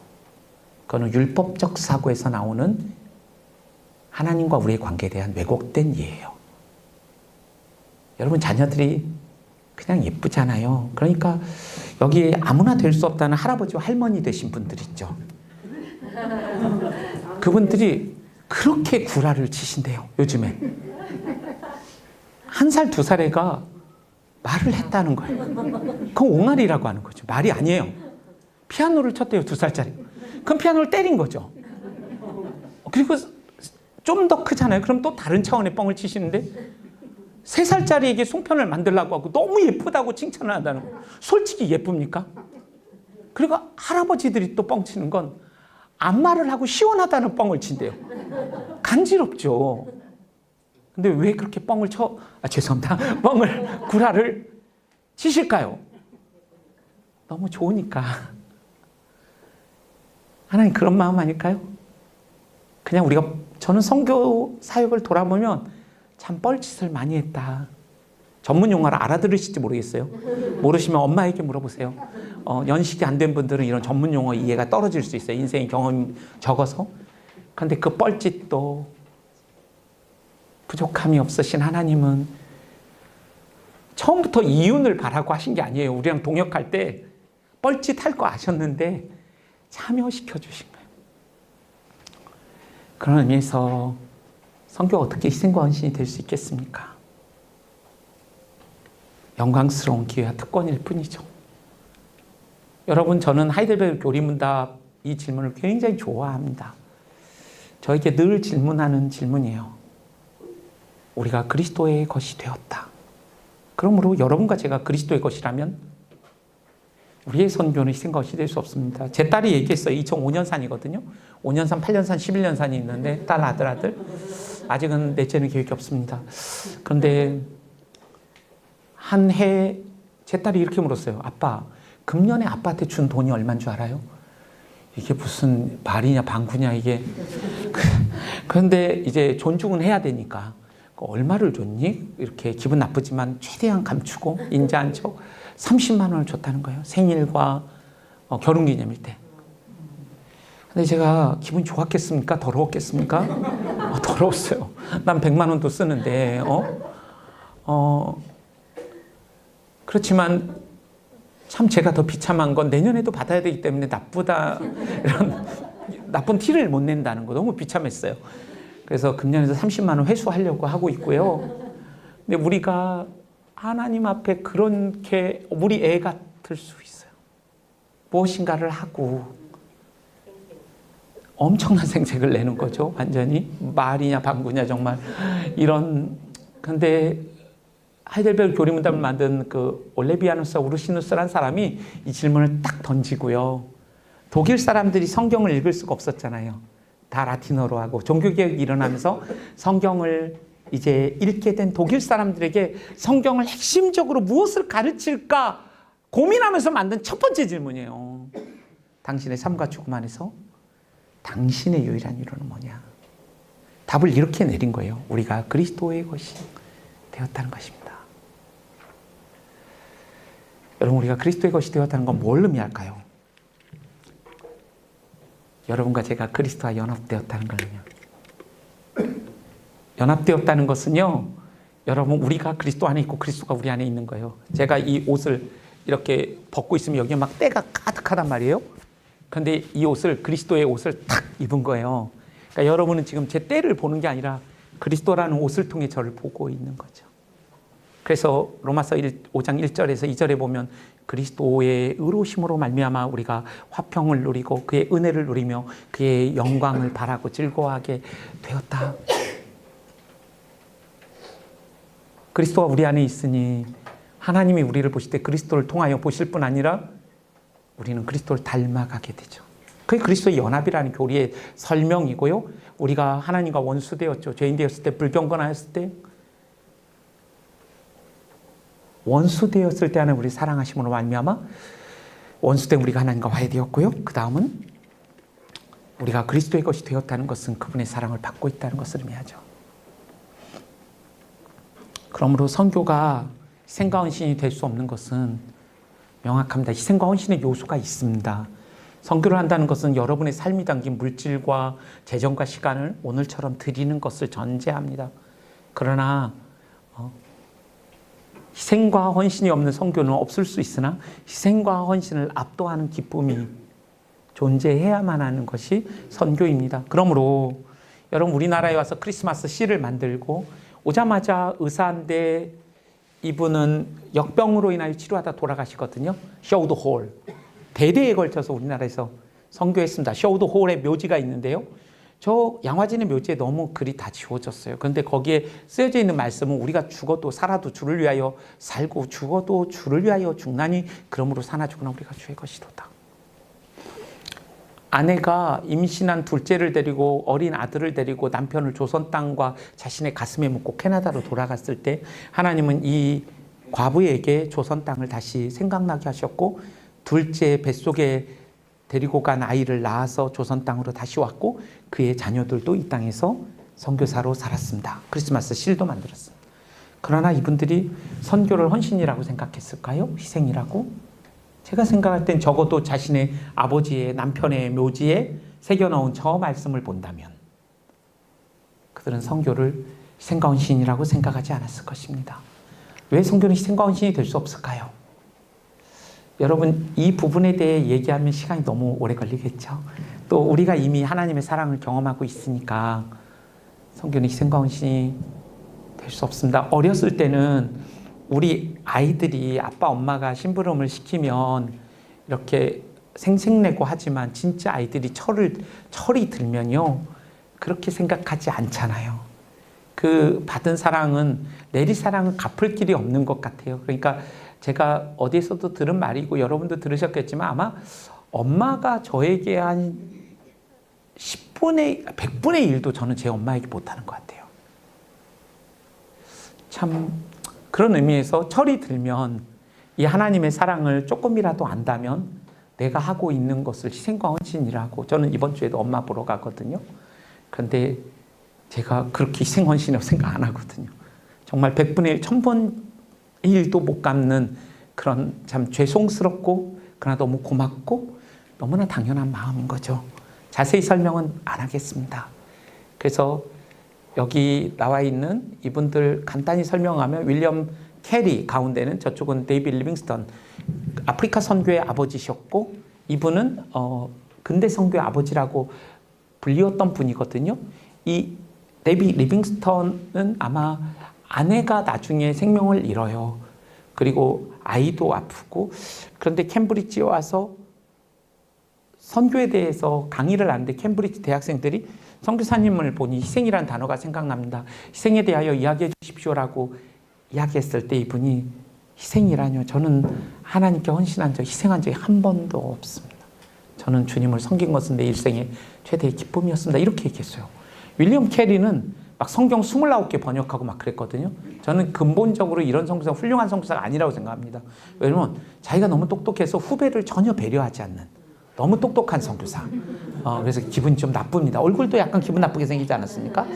그거는 율법적 사고에서 나오는 하나님과 우리의 관계에 대한 왜곡된 이해예요. 여러분, 자녀들이 그냥 예쁘잖아요. 그러니까 여기 아무나 될 수 없다는 할아버지와 할머니 되신 분들 있죠. 그분들이 그렇게 구라를 치신대요, 요즘에. 1살, 2살 애가 말을 했다는 거예요. 그건 옹알이라고 하는 거죠. 말이 아니에요. 피아노를 쳤대요, 2살짜리. 그럼 피아노를 때린 거죠. 그리고 좀 더 크잖아요. 그럼 또 다른 차원의 뻥을 치시는데 3살짜리에게 송편을 만들라고 하고 너무 예쁘다고 칭찬을 한다는 거예요. 솔직히 예쁩니까? 그리고 할아버지들이 또 뻥 치는 건 안마를 하고 시원하다는 뻥을 친대요. 간지럽죠. 근데 왜 그렇게 뻥을 쳐? 죄송합니다. 구라를 치실까요? 너무 좋으니까. 하나님 그런 마음 아닐까요? 그냥 저는 선교 사역을 돌아보면 참 뻘짓을 많이 했다. 전문 용어를 알아들으실지 모르겠어요. 모르시면 엄마에게 물어보세요. 연식이 안 된 분들은 이런 전문 용어 이해가 떨어질 수 있어요. 인생의 경험이 적어서. 그런데 그 뻘짓도 부족함이 없으신 하나님은 처음부터 이윤을 바라고 하신 게 아니에요. 우리랑 동역할 때 뻘짓할 거 아셨는데 참여시켜 주신 거예요. 그런 의미에서 선교가 어떻게 희생과 헌신이 될 수 있겠습니까? 영광스러운 기회와 특권일 뿐이죠. 여러분, 저는 하이델베르 교리문답 이 질문을 굉장히 좋아합니다. 저에게 늘 질문하는 질문이에요. 우리가 그리스도의 것이 되었다. 그러므로 여러분과 제가 그리스도의 것이라면 우리의 선교는 희생과 것이 될 수 없습니다. 제 딸이 얘기했어요. 2005년산이거든요. 5년산, 8년산, 11년산이 있는데 딸, 아들. 아직은 넷째는 계획이 없습니다. 그런데 한 해 제 딸이 이렇게 물었어요. 아빠, 금년에 아빠한테 준 돈이 얼마인 줄 알아요? 이게 무슨 말이냐 방구냐 이게. 그런데 이제 존중은 해야 되니까 얼마를 줬니? 이렇게 기분 나쁘지만 최대한 감추고 인자한 척 30만 원을 줬다는 거예요. 생일과 결혼기념일 때. 근데 제가 기분 좋았겠습니까? 더러웠겠습니까? 더러웠어요. 난 100만 원도 쓰는데 그렇지만 참 제가 더 비참한 건 내년에도 받아야 되기 때문에 나쁘다 이런 나쁜 티를 못 낸다는 거 너무 비참했어요. 그래서 금년에도 30만 원 회수하려고 하고 있고요. 근데 우리가 하나님 앞에 그렇게 우리 애 같을 수 있어요. 무엇인가를 하고 엄청난 생색을 내는 거죠. 완전히 말이냐 방구냐 정말 이런. 근데 하이델베르 교리문답을 만든 그 올레비아누스 우르시누스라는 사람이 이 질문을 딱 던지고요. 독일 사람들이 성경을 읽을 수가 없었잖아요. 다 라틴어로 하고 종교개혁이 일어나면서 성경을 이제 읽게 된 독일 사람들에게 성경을 핵심적으로 무엇을 가르칠까 고민하면서 만든 첫 번째 질문이에요. 당신의 삶과 죽음 안에서 당신의 유일한 위로는 뭐냐? 답을 이렇게 내린 거예요. 우리가 그리스도의 것이 되었다는 것입니다. 여러분, 우리가 그리스도의 것이 되었다는 건 뭘 의미할까요? 여러분과 제가 그리스도와 연합되었다는 거는요. 연합되었다는 것은요, 여러분, 우리가 그리스도 안에 있고 그리스도가 우리 안에 있는 거예요. 제가 이 옷을 이렇게 벗고 있으면 여기에 막 때가 가득하단 말이에요. 그런데 이 옷을, 그리스도의 옷을 탁 입은 거예요. 그러니까 여러분은 지금 제 때를 보는 게 아니라 그리스도라는 옷을 통해 저를 보고 있는 거죠. 그래서 로마서 5장 1절에서 2절에 보면 그리스도의 의로우심으로 말미암아 우리가 화평을 누리고 그의 은혜를 누리며 그의 영광을 바라고 즐거워하게 되었다. 그리스도가 우리 안에 있으니 하나님이 우리를 보실 때 그리스도를 통하여 보실 뿐 아니라 우리는 그리스도를 닮아가게 되죠. 그게 그리스도의 연합이라는 교리의 설명이고요. 우리가 하나님과 원수되었죠. 죄인 되었을 때, 불경건하였을 때, 원수되었을 때 하는 우리 사랑하심으로 말미암아 원수된 우리가 하나님과 화해되었고요. 그 다음은 우리가 그리스도의 것이 되었다는 것은 그분의 사랑을 받고 있다는 것을 의미하죠. 그러므로 선교가 희생과 헌신이 될 수 없는 것은 명확합니다. 희생과 헌신의 요소가 있습니다. 선교를 한다는 것은 여러분의 삶이 담긴 물질과 재정과 시간을 오늘처럼 드리는 것을 전제합니다. 그러나 희생과 헌신이 없는 선교는 없을 수 있으나 희생과 헌신을 압도하는 기쁨이 존재해야만 하는 것이 선교입니다. 그러므로 여러분, 우리나라에 와서 크리스마스 씨를 만들고 오자마자 의사인데 이분은 역병으로 인하여 치료하다 돌아가시거든요. 쇼우드 홀. 대대에 걸쳐서 우리나라에서 선교했습니다. 쇼우드 홀에 묘지가 있는데요. 저 양화진의 묘지에 너무 글이 다 지워졌어요. 그런데 거기에 쓰여져 있는 말씀은 우리가 죽어도 살아도 주를 위하여 살고 죽어도 주를 위하여 죽나니 그러므로 사나 죽으나 우리가 주의 것이로다. 아내가 임신한 둘째를 데리고 어린 아들을 데리고 남편을 조선 땅과 자신의 가슴에 묻고 캐나다로 돌아갔을 때 하나님은 이 과부에게 조선 땅을 다시 생각나게 하셨고 둘째 뱃속에 데리고 간 아이를 낳아서 조선 땅으로 다시 왔고 그의 자녀들도 이 땅에서 선교사로 살았습니다. 크리스마스 실도 만들었습니다. 그러나 이분들이 선교를 헌신이라고 생각했을까요? 희생이라고? 제가 생각할 땐 적어도 자신의 아버지의 남편의 묘지에 새겨놓은 저 말씀을 본다면 그들은 선교를 희생과 헌신이라고 생각하지 않았을 것입니다. 왜 선교는 희생과 헌신이 될 수 없을까요? 여러분, 이 부분에 대해 얘기하면 시간이 너무 오래 걸리겠죠. 또 우리가 이미 하나님의 사랑을 경험하고 있으니까 선교는 희생과 헌신이 될 수 없습니다. 어렸을 때는 우리 아이들이 아빠 엄마가 심부름을 시키면 이렇게 생색내고 하지만 진짜 아이들이 철이 들면요 그렇게 생각하지 않잖아요. 그 받은 사랑은 내리 사랑은 갚을 길이 없는 것 같아요. 그러니까 제가 어디에서도 들은 말이고 여러분도 들으셨겠지만 아마 엄마가 저에게 한 100분의 1도 저는 제 엄마에게 못하는 것 같아요. 참 그런 의미에서 철이 들면 이 하나님의 사랑을 조금이라도 안다면 내가 하고 있는 것을 희생과 헌신이라고, 저는 이번 주에도 엄마 보러 가거든요. 그런데 제가 그렇게 희생 헌신이라고 생각 안 하거든요. 정말 100분의 1, 1000분의 1도 못 갚는 그런 참 죄송스럽고 그러나 너무 고맙고 너무나 당연한 마음인 거죠. 자세히 설명은 안 하겠습니다. 그래서 여기 나와 있는 이분들 간단히 설명하면 윌리엄 캐리 가운데는, 저쪽은 데이빗 리빙스턴, 아프리카 선교의 아버지셨고 이분은 근대 선교의 아버지라고 불리웠던 분이거든요. 이 데이빗 리빙스턴은 아마 아내가 나중에 생명을 잃어요. 그리고 아이도 아프고, 그런데 캠브리지에 와서 선교에 대해서 강의를 하는데 캠브리지 대학생들이 선교사님을 보니 희생이라는 단어가 생각납니다. 희생에 대하여 이야기해 주십시오라고 이야기했을 때 이분이 희생이라뇨. 저는 하나님께 헌신한 적, 희생한 적이 한 번도 없습니다. 저는 주님을 섬긴 것은 내 일생의 최대의 기쁨이었습니다. 이렇게 얘기했어요. 윌리엄 캐리는 막 성경 29개 번역하고 막 그랬거든요. 저는 근본적으로 이런 선교사가 훌륭한 선교사가 아니라고 생각합니다. 왜냐면 자기가 너무 똑똑해서 후배를 전혀 배려하지 않는 너무 똑똑한 선교사. 그래서 기분이 좀 나쁩니다. 얼굴도 약간 기분 나쁘게 생기지 않았습니까?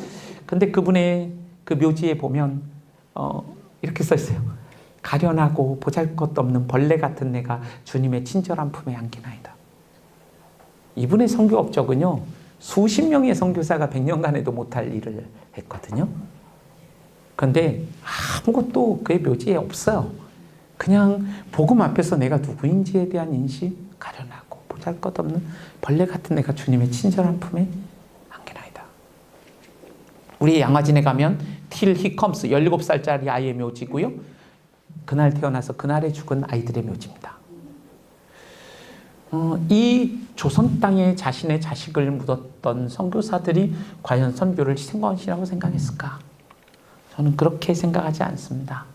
근데 그분의 그 묘지에 보면 이렇게 써 있어요. 가련하고 보잘것없는 벌레 같은 내가 주님의 친절한 품에 안기나이다. 이분의 선교 업적은요, 수십 명의 선교사가 100년간에도 못할 일을 했거든요. 그런데 아무것도 그의 묘지에 없어요. 그냥 복음 앞에서 내가 누구인지에 대한 인식, 가련하고 보잘것없는 벌레 같은 내가 주님의 친절한 품에 안기나이다. 우리 양화진에 가면 Till He Comes 17살짜리 아이의 묘지고요. 그날 태어나서 그날에 죽은 아이들의 묘지입니다. 이 조선 땅에 자신의 자식을 묻었던 선교사들이 과연 선교를 희생과 헌신이라고 생각했을까? 저는 그렇게 생각하지 않습니다.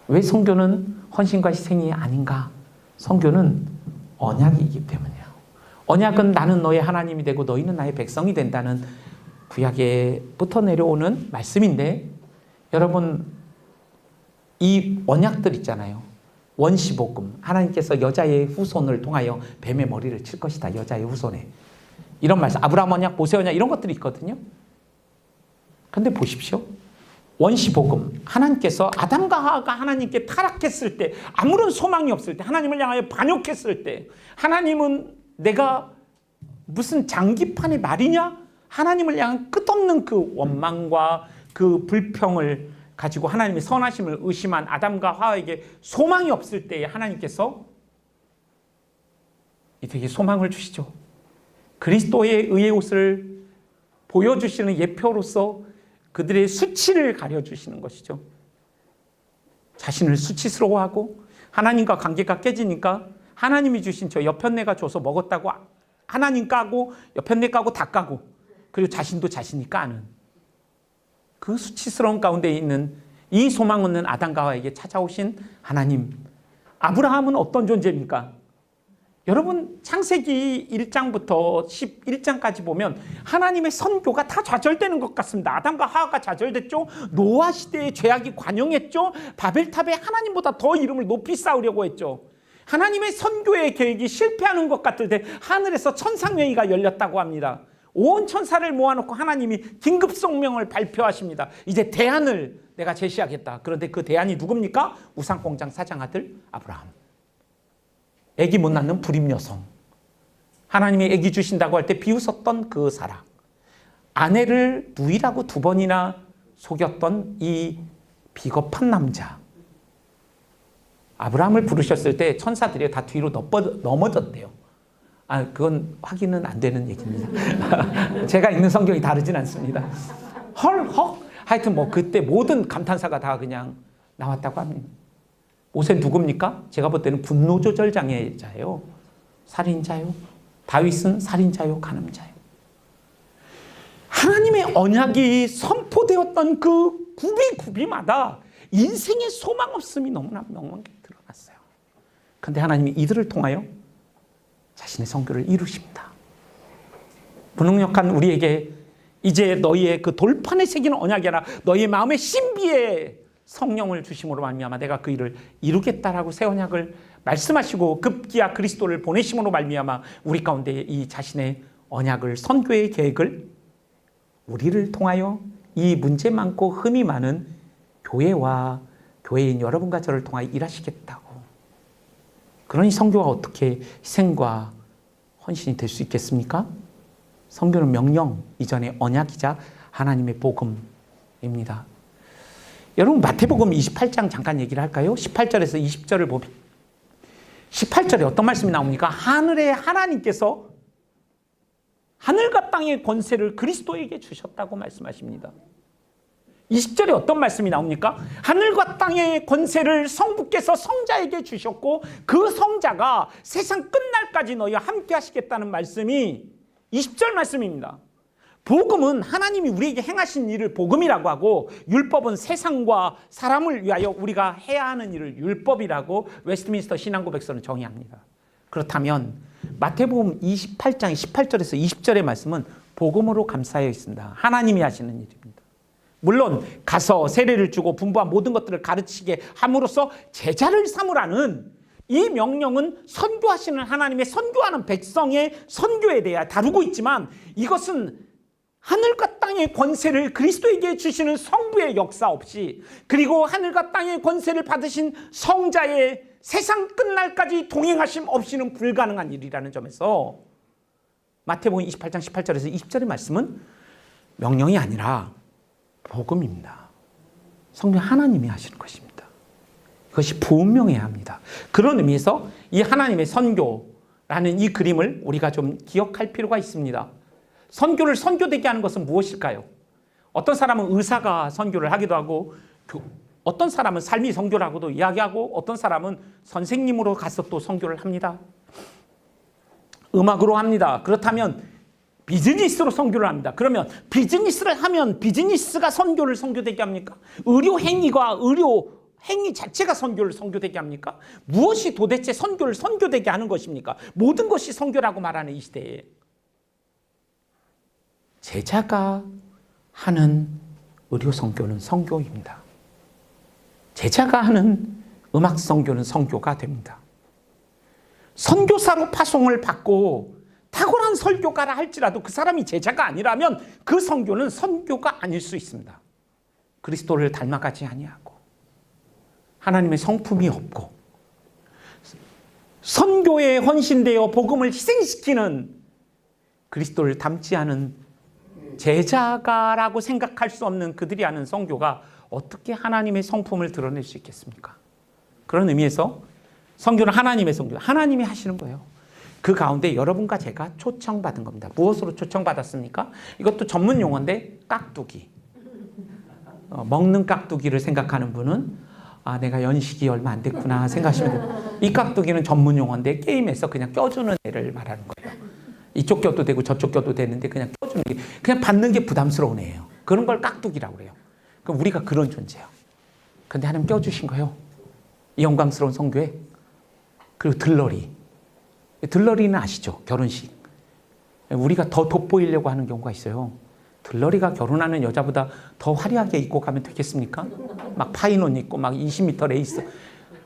왜 선교는 헌신과 희생이 아닌가? 선교는 언약이기 때문이에요. 언약은 나는 너의 하나님이 되고 너희는 나의 백성이 된다는 구약에부터 내려오는 말씀인데, 여러분 이 언약들 있잖아요. 원시복음, 하나님께서 여자의 후손을 통하여 뱀의 머리를 칠 것이다. 여자의 후손에. 이런 말씀, 아브라함 언약, 모세 언약 이런 것들이 있거든요. 그런데 보십시오. 원시복음, 하나님께서 아담과 하와가 하나님께 타락했을 때, 아무런 소망이 없을 때, 하나님을 향하여 반역했을 때, 하나님은 내가 무슨 장기판의 말이냐? 하나님을 향한 끝없는 그 원망과 그 불평을 가지고 하나님의 선하심을 의심한 아담과 하와에게 소망이 없을 때에 하나님께서 이들에게 소망을 주시죠. 그리스도의 의의 옷을 보여주시는 예표로서 그들의 수치를 가려주시는 것이죠. 자신을 수치스러워하고 하나님과 관계가 깨지니까 하나님이 주신 저 여편네가 줘서 먹었다고 하나님 까고 여편네 까고 다 까고, 그리고 자신도 자신이 까는 그 수치스러운 가운데 있는 이 소망 없는 아담과 하와에게 찾아오신 하나님. 아브라함은 어떤 존재입니까? 여러분 창세기 1장부터 11장까지 보면 하나님의 선교가 다 좌절되는 것 같습니다. 아담과 하와가 좌절됐죠. 노아 시대의 죄악이 관영했죠. 바벨탑에 하나님보다 더 이름을 높이 쌓으려고 했죠. 하나님의 선교의 계획이 실패하는 것 같을 때 하늘에서 천상회의가 열렸다고 합니다. 온 천사를 모아놓고 하나님이 긴급 성명을 발표하십니다. 이제 대안을 내가 제시하겠다. 그런데 그 대안이 누굽니까? 우상공장 사장 아들 아브라함. 아기 못 낳는 불임 여성, 하나님이 아기 주신다고 할 때 비웃었던 그 사람, 아내를 누이라고 2번이나 속였던 이 비겁한 남자, 아브라함을 부르셨을 때 천사들이 다 뒤로 넘어졌대요. 그건 확인은 안 되는 얘기입니다. 제가 읽는 성경이 다르진 않습니다. 하여튼 뭐 그때 모든 감탄사가 다 그냥 나왔다고 합니다. 모세는 누굽니까? 제가 볼 때는 분노 조절 장애자예요. 살인자요. 다윗은 살인자요, 간음자요. 하나님의 언약이 선포되었던 그 구비마다 인생의 소망 없음이 너무나 명확하게 드러났어요. 그런데 하나님이 이들을 통하여 자신의 성교를 이루십니다. 무능력한 우리에게 이제 너희의 그 돌판에 새기는 언약이 아니라 너희의 마음의 신비에 성령을 주심으로 말미암아 내가 그 일을 이루겠다라고 새 언약을 말씀하시고 급기야 그리스도를 보내심으로 말미암아 우리 가운데 이 자신의 언약을, 선교의 계획을 우리를 통하여 이 문제 많고 흠이 많은 교회와 교회인 여러분과 저를 통하여 일하시겠다고. 그러니 선교가 어떻게 희생과 헌신이 될 수 있겠습니까? 선교는 명령 이전의 언약이자 하나님의 복음입니다. 여러분 마태복음 28장 잠깐 얘기를 할까요? 18절에서 20절을 보면 18절에 어떤 말씀이 나옵니까? 하늘의 하나님께서 하늘과 땅의 권세를 그리스도에게 주셨다고 말씀하십니다. 20절에 어떤 말씀이 나옵니까? 하늘과 땅의 권세를 성부께서 성자에게 주셨고 그 성자가 세상 끝날까지 너희와 함께 하시겠다는 말씀이 20절 말씀입니다. 복음은 하나님이 우리에게 행하신 일을 복음이라고 하고 율법은 세상과 사람을 위하여 우리가 해야 하는 일을 율법이라고 웨스트민스터 신앙고백서는 정의합니다. 그렇다면 마태복음 28장 18절에서 20절의 말씀은 복음으로 감싸여 있습니다. 하나님이 하시는 일입니다. 물론 가서 세례를 주고 분부한 모든 것들을 가르치게 함으로써 제자를 삼으라는 이 명령은 선교하시는 하나님의 선교하는 백성의 선교에 대해 다루고 있지만 이것은 하늘과 땅의 권세를 그리스도에게 주시는 성부의 역사 없이 그리고 하늘과 땅의 권세를 받으신 성자의 세상 끝날까지 동행하심 없이는 불가능한 일이라는 점에서 마태복음 28장 18절에서 20절의 말씀은 명령이 아니라 복음입니다. 성령 하나님이 하시는 것입니다. 그것이 분명해야 합니다. 그런 의미에서 이 하나님의 선교라는 이 그림을 우리가 좀 기억할 필요가 있습니다. 선교를 선교되게 하는 것은 무엇일까요? 어떤 사람은 의사가 선교를 하기도 하고 어떤 사람은 삶이 선교라고도 이야기하고 어떤 사람은 선생님으로 가서 또 선교를 합니다. 음악으로 합니다. 그렇다면 비즈니스로 선교를 합니다. 그러면 비즈니스를 하면 비즈니스가 선교를 선교되게 합니까? 의료 행위가 의료 행위 자체가 선교를 선교되게 합니까? 무엇이 도대체 선교를 선교되게 하는 것입니까? 모든 것이 선교라고 말하는 이 시대에 제자가 하는 의료 선교는 선교입니다. 제자가 하는 음악 선교는 선교가 됩니다. 선교사로 파송을 받고 탁월한 설교가라 할지라도 그 사람이 제자가 아니라면 그 선교는 선교가 아닐 수 있습니다. 그리스도를 닮아가지 아니하고 하나님의 성품이 없고 선교에 헌신되어 복음을 희생시키는 그리스도를 닮지 않은 제자가라고 생각할 수 없는 그들이 하는 선교가 어떻게 하나님의 성품을 드러낼 수 있겠습니까? 그런 의미에서 선교는 하나님의 선교, 하나님이 하시는 거예요. 그 가운데 여러분과 제가 초청받은 겁니다. 무엇으로 초청받았습니까? 이것도 전문 용어인데 깍두기. 먹는 깍두기를 생각하는 분은 내가 연식이 얼마 안 됐구나 생각하시면 돼요. 이 깍두기는 전문 용어인데 게임에서 그냥 껴주는 애를 말하는 거예요. 이쪽 껴도 되고 저쪽 껴도 되는데 그냥 껴주는 게 그냥 받는 게 부담스러운 애예요. 그런 걸 깍두기라고 그래요. 그럼 우리가 그런 존재예요. 근데 하나님 껴주신 거예요. 이 영광스러운 성교에. 그리고 들러리. 들러리는 아시죠? 결혼식. 우리가 더 돋보이려고 하는 경우가 있어요. 들러리가 결혼하는 여자보다 더 화려하게 입고 가면 되겠습니까? 막 파인 옷 입고 막 20m 레이스.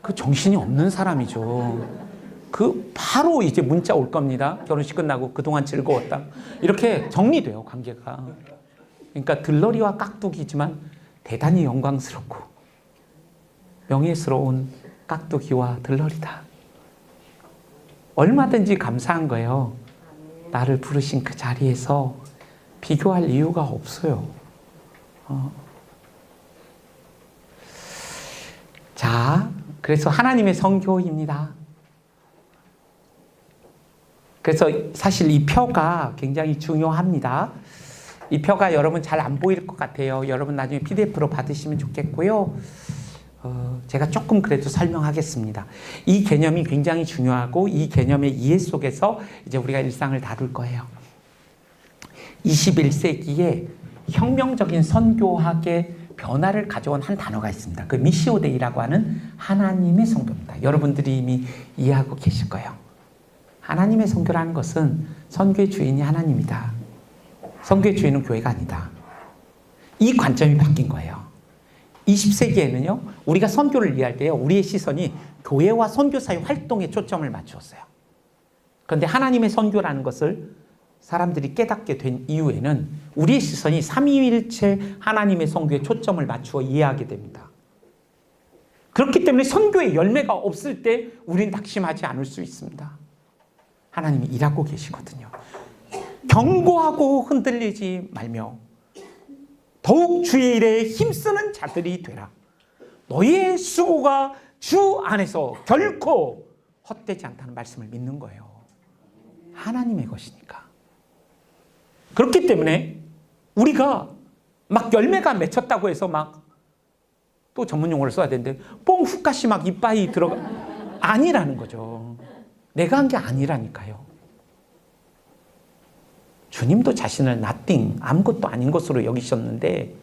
그 정신이 없는 사람이죠. 그 바로 이제 문자 올 겁니다. 결혼식 끝나고 그동안 즐거웠다. 이렇게 정리돼요, 관계가. 그러니까 들러리와 깍두기지만 대단히 영광스럽고 명예스러운 깍두기와 들러리다. 얼마든지 감사한 거예요. 나를 부르신 그 자리에서 비교할 이유가 없어요. 자, 그래서 하나님의 선교입니다. 그래서 사실 이 표가 굉장히 중요합니다. 이 표가 여러분 잘 안 보일 것 같아요. 여러분 나중에 PDF로 받으시면 좋겠고요. 제가 조금 그래도 설명하겠습니다. 이 개념이 굉장히 중요하고 이 개념의 이해 속에서 이제 우리가 일상을 다룰 거예요. 21세기에 혁명적인 선교학의 변화를 가져온 한 단어가 있습니다. 그 미시오 데이라고 하는 하나님의 선교입니다. 여러분들이 이미 이해하고 계실 거예요. 하나님의 선교라는 것은 선교의 주인이 하나님이다. 선교의 주인은 교회가 아니다. 이 관점이 바뀐 거예요. 20세기에는요, 우리가 선교를 이해할 때요, 우리의 시선이 교회와 선교사의 활동에 초점을 맞추었어요. 그런데 하나님의 선교라는 것을 사람들이 깨닫게 된 이후에는 우리의 시선이 삼위일체 하나님의 선교에 초점을 맞추어 이해하게 됩니다. 그렇기 때문에 선교의 열매가 없을 때 우린 낙심하지 않을 수 있습니다. 하나님이 일하고 계시거든요. 경고하고 흔들리지 말며 더욱 주의 일에 힘쓰는 자들이 되라. 너희의 수고가 주 안에서 결코 헛되지 않다는 말씀을 믿는 거예요. 하나님의 것이니까. 그렇기 때문에 우리가 막 열매가 맺혔다고 해서 막 또 전문 용어를 써야 되는데 뽕 훅가시 막 이빠이 들어가 아니라는 거죠. 내가 한 게 아니라니까요. 주님도 자신을 nothing, 아무것도 아닌 것으로 여기셨는데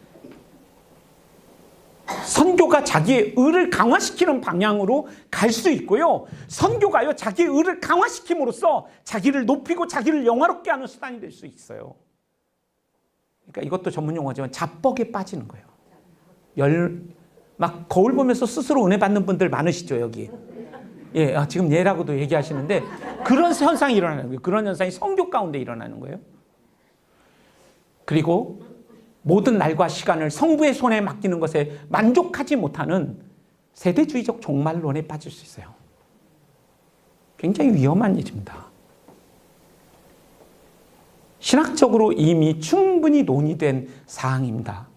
선교가 자기의 의를 강화시키는 방향으로 갈 수 있고요. 선교가요, 자기의 의를 강화시킴으로써 자기를 높이고 자기를 영화롭게 하는 수단이 될 수 있어요. 그러니까 이것도 전문 용어지만 자뻑에 빠지는 거예요. 막 거울 보면서 스스로 은혜 받는 분들 많으시죠, 여기. 예, 지금 얘라고도 얘기하시는데 그런 현상이 일어나는 거예요. 그런 현상이 선교 가운데 일어나는 거예요. 그리고 모든 날과 시간을 성부의 손에 맡기는 것에 만족하지 못하는 세대주의적 종말론에 빠질 수 있어요. 굉장히 위험한 일입니다. 신학적으로 이미 충분히 논의된 사항입니다.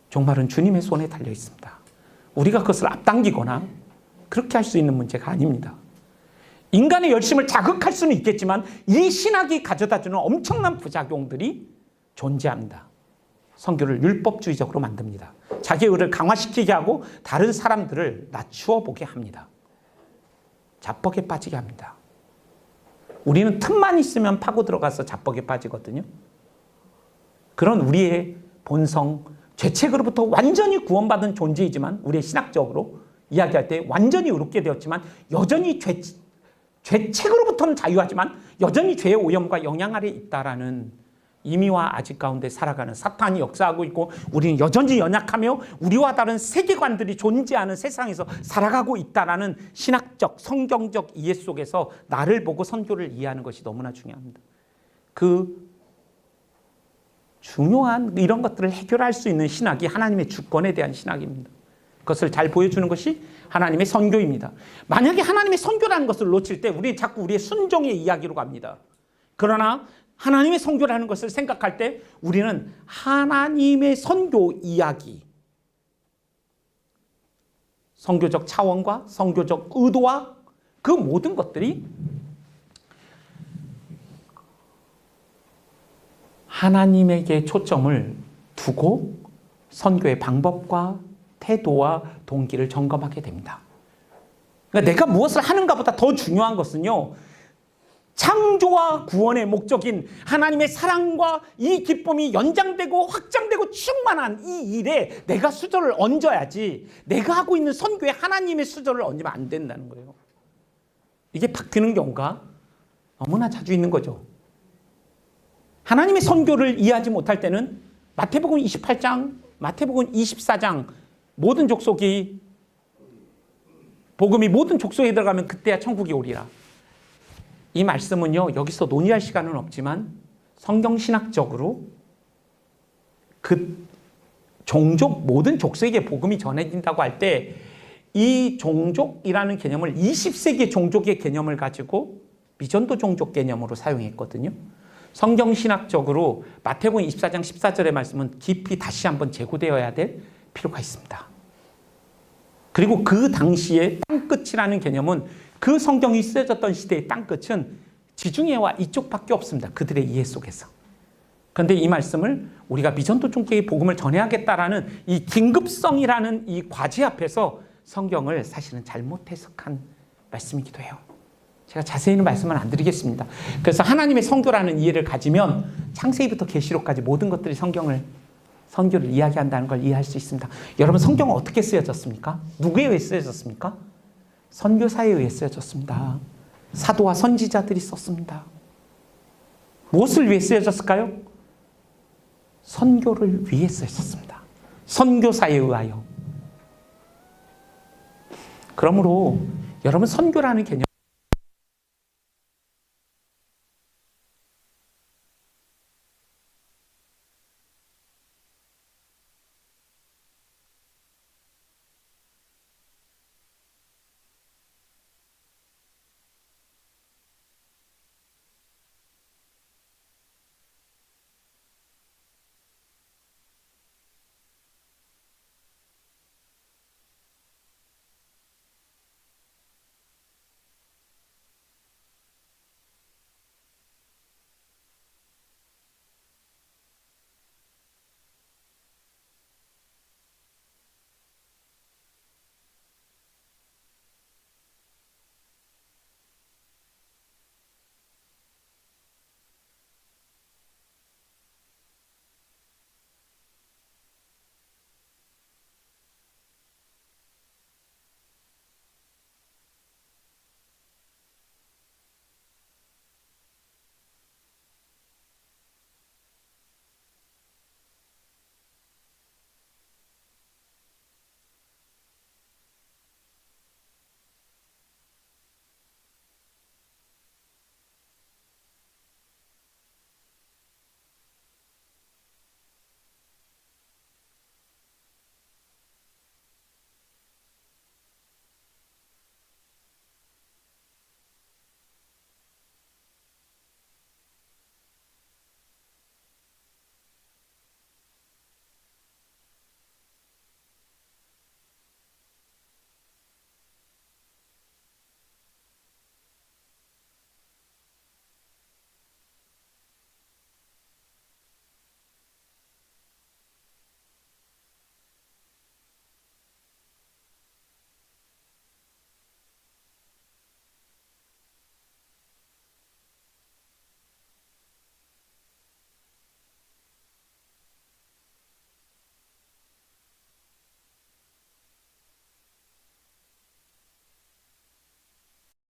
종말은 주님의 손에 달려 있습니다. 우리가 그것을 앞당기거나 그렇게 할 수 있는 문제가 아닙니다. 인간의 열심을 자극할 수는 있겠지만 이 신학이 가져다주는 엄청난 부작용들이 존재합니다. 선교를 율법주의적으로 만듭니다. 자기 의를 강화시키게 하고 다른 사람들을 낮추어 보게 합니다. 자뻑에 빠지게 합니다. 우리는 틈만 있으면 파고 들어가서 자뻑에 빠지거든요. 그런 우리의 본성, 죄책으로부터 완전히 구원받은 존재이지만 우리의 신학적으로 이야기할 때 완전히 의롭게 되었지만 여전히 죄책으로부터는 자유하지만 여전히 죄의 오염과 영향 아래 있다라는 임의와 아직 가운데 살아가는 사탄이 역사하고 있고 우리는 여전히 연약하며 우리와 다른 세계관들이 존재하는 세상에서 살아가고 있다라는 신학적, 성경적 이해 속에서 나를 보고 선교를 이해하는 것이 너무나 중요합니다. 그 중요한 이런 것들을 해결할 수 있는 신학이 하나님의 주권에 대한 신학입니다. 그것을 잘 보여주는 것이 하나님의 선교입니다. 만약에 하나님의 선교라는 것을 놓칠 때 우리는 자꾸 우리의 순종의 이야기로 갑니다. 그러나 하나님의 선교라는 것을 생각할 때 우리는 하나님의 선교 이야기, 선교적 차원과 선교적 의도와 그 모든 것들이 하나님에게 초점을 두고 선교의 방법과 태도와 동기를 점검하게 됩니다. 그러니까 내가 무엇을 하는가보다 더 중요한 것은요, 창조와 구원의 목적인 하나님의 사랑과 이 기쁨이 연장되고 확장되고 충만한 이 일에 내가 수저를 얹어야지 내가 하고 있는 선교에 하나님의 수저를 얹으면 안 된다는 거예요. 이게 바뀌는 경우가 너무나 자주 있는 거죠. 하나님의 선교를 이해하지 못할 때는 마태복음 28장, 마태복음 24장 모든 족속이 복음이 모든 족속에 들어가면 그때야 천국이 오리라. 이 말씀은요, 여기서 논의할 시간은 없지만 성경신학적으로 그 종족 모든 족속에게 복음이 전해진다고 할 때 이 종족이라는 개념을 20세기 종족의 개념을 가지고 미전도 종족 개념으로 사용했거든요. 성경신학적으로 마태복음 24장 14절의 말씀은 깊이 다시 한번 재고되어야 될 필요가 있습니다. 그리고 그 당시에 땅끝이라는 개념은 그 성경이 쓰여졌던 시대의 땅끝은 지중해와 이쪽밖에 없습니다. 그들의 이해 속에서. 그런데 이 말씀을 우리가 미전도 종족의 복음을 전해야겠다라는 이 긴급성이라는 이 과제 앞에서 성경을 사실은 잘못 해석한 말씀이기도 해요. 제가 자세히는 말씀은 안 드리겠습니다. 그래서 하나님의 성교라는 이해를 가지면 창세기부터 계시록까지 모든 것들이 성교를 이야기한다는 걸 이해할 수 있습니다. 여러분, 성경은 어떻게 쓰여졌습니까? 누구에 의해 쓰여졌습니까? 선교사에 의해 쓰여졌습니다. 사도와 선지자들이 썼습니다. 무엇을 위해 쓰여졌을까요? 선교를 위해 쓰여졌습니다. 선교사에 의하여. 그러므로 여러분, 선교라는 개념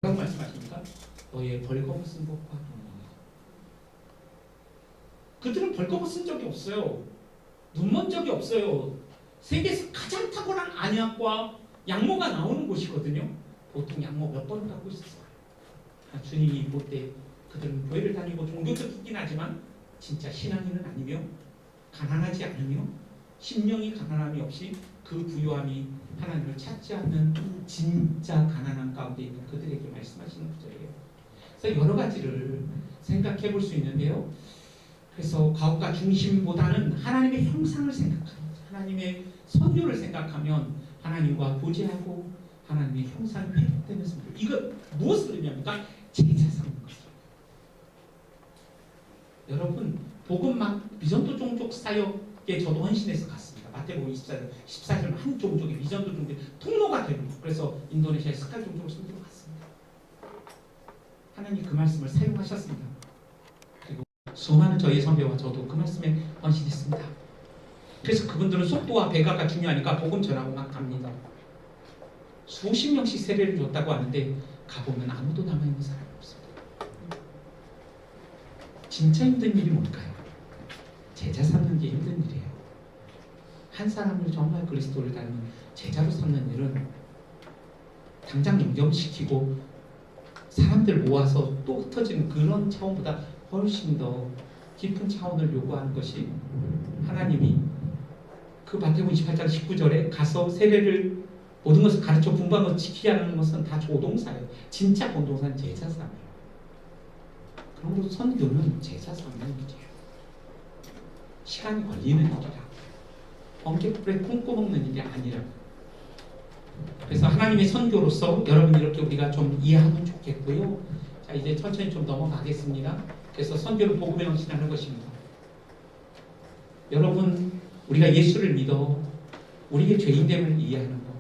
뭐라고 말씀하십니까? 너의 벌거벗은 것과 동일하다. 그들은 벌거벗은 적이 없어요. 눈먼 적이 없어요. 세계에서 가장 탁월한 안약과 양모가 나오는 곳이거든요. 보통 양모 몇 번 갖고 있었어요. 주님이 볼 때 그들은 교회를 다니고 종교적이긴 하지만 진짜 신앙인은 아니며 가난하지 않으며 심령이 가난함이 없이 그 부유함이 하나님을 찾지 않는 진짜 가난한 가운데 있는 그들에게 말씀하시는 구절이에요. 그래서 여러 가지를 생각해 볼 수 있는데요. 그래서 가옥과 중심보다는 하나님의 형상을 생각하는, 하나님의 선교를 생각하면 하나님과 교제하고 하나님의 형상이 회복되는 선교. 이거 무엇을 의미합니까? 제자 삼는 것이죠. 여러분, 복음막 미전도 종족 사역에 저도 헌신해서 갔습니다. 마태복음 24절, 14절 한 종족이 미전도 종족의 통로가 되는 거. 그래서 인도네시아의 스칼 종족을 섬기러 갔습니다. 하나님 그 말씀을 사용하셨습니다. 그리고 수많은 저희 선배와 저도 그 말씀에 헌신했습니다. 그래서 그분들은 속도와 배가가 중요하니까 복음 전하고 막 갑니다. 수십 명씩 세례를 줬다고 하는데 가보면 아무도 남아있는 사람이 없습니다. 진짜 힘든 일이 뭘까요? 제자 삼는 게 힘든 일이에요. 한 사람을 정말 그리스도를 닮은 제자로 삼는 일은 당장 영접시키고 사람들 모아서 또 흩어지는 그런 차원보다 훨씬 더 깊은 차원을 요구하는 것이 하나님이 그 마태복음 28장 19절에 가서 세례를 모든 것을 가르쳐 분부한 것을 지키게 하는 것은 다 조동사예요. 진짜 본동사는 제사상이에요. 그러므로 선교는 제사상의 일이에요. 시간이 걸리는 일이라. 번개불에 콩 꺼먹는 일이 아니라. 그래서 하나님의 선교로서 여러분 이렇게 우리가 좀 이해하면 좋겠고요. 자, 이제 천천히 좀 넘어가겠습니다. 그래서 선교는 복음의 헌신하는 것입니다. 여러분, 우리가 예수를 믿어 우리의 죄인됨을 이해하는 것.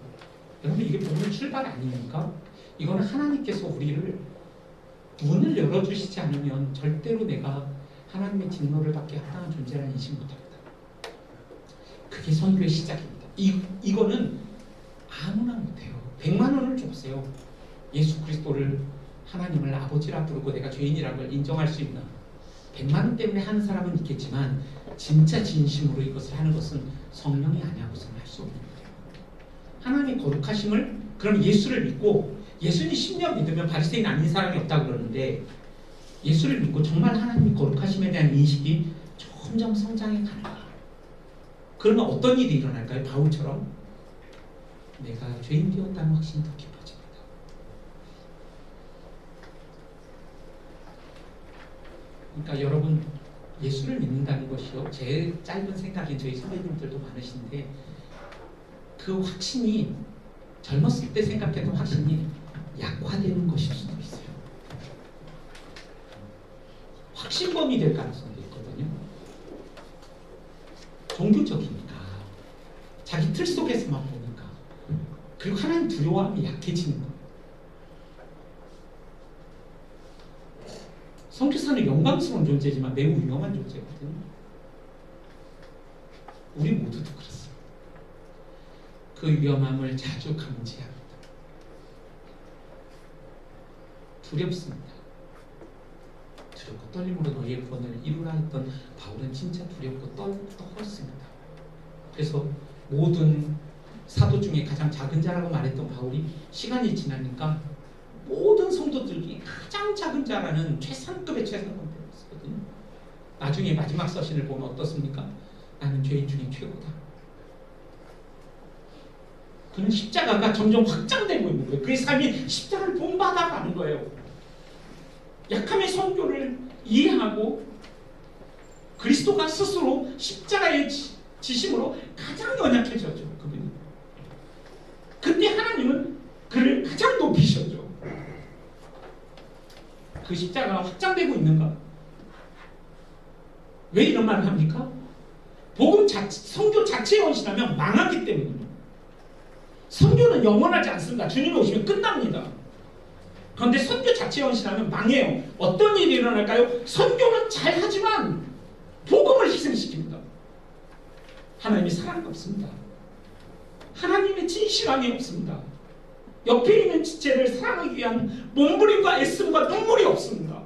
여러분, 이게 복음의 출발 아닙니까? 이거는 하나님께서 우리를 문을 열어주시지 않으면 절대로 내가 하나님의 진노를 받게 합당한 존재라는 인식 못합니다. 그게 선교의 시작입니다. 이거는 아무나 못해요. 100만 원을 줬어요. 예수 그리스도를 하나님을 아버지라 부르고 내가 죄인이라는 걸 인정할 수 있는 100만 원 때문에 하는 사람은 있겠지만 진짜 진심으로 이것을 하는 것은 성령이 아니하고서는 할 수 없는 거예요. 하나님의 거룩하심을 그럼 예수를 믿고 예수님 10년 믿으면 바리새인 아닌 사람이 없다고 그러는데 예수를 믿고 정말 하나님의 거룩하심에 대한 인식이 점점 성장해 가는 거예요. 그러면 어떤 일이 일어날까요? 바울처럼 내가 죄인 되었다는 확신이 더 깊어집니다. 그러니까 여러분 예수를 믿는다는 것이요. 제 짧은 생각인 저희 선배님들도 많으신데 그 확신이 젊었을 때 생각했던 확신이 약화되는 것일 수도 있어요. 확신범이 될 가능성도 있거든요. 종교적이니까 자기 틀 속에서만 보니까 그리고 하나님 두려워함이 약해지는 거예요. 선교사는 영광스러운 존재지만 매우 위험한 존재거든요. 우리 모두도 그렇습니다. 그 위험함을 자주 감지합니다. 두렵습니다. 두렵고 떨림으로 너희의 구원을 이루라 했던 바울은 진짜 두렵고 떨었습니다. 그래서 모든 사도 중에 가장 작은 자라고 말했던 바울이 시간이 지나니까 모든 성도들이 가장 작은 자라는 최상급의 최상급을 쓰거든요. 나중에 마지막 서신을 보면 어떻습니까? 나는 죄인 중에 최고다. 그는 십자가가 점점 확장되고 있는 거예요. 그의 삶이 십자가를 본받아가는 거예요. 약함의 선교를 이해하고 그리스도가 스스로 십자가의 지심으로 가장 연약해졌죠. 그분이. 그때 하나님은 그를 가장 높이셨죠. 그 십자가가 확장되고 있는가? 왜 이런 말을 합니까? 복음 선교 자체에 헌신하면 망하기 때문입니다. 선교는 영원하지 않습니다. 주님이 오시면 끝납니다. 그런데 선교 자체에 헌신하면 망해요. 어떤 일이 일어날까요? 선교는 잘하지만 복음을 희생시킵니다. 하나님의 사랑이 없습니다. 하나님의 진실함이 없습니다. 옆에 있는 지체를 사랑하기 위한 몸부림과 애씀과 눈물이 없습니다.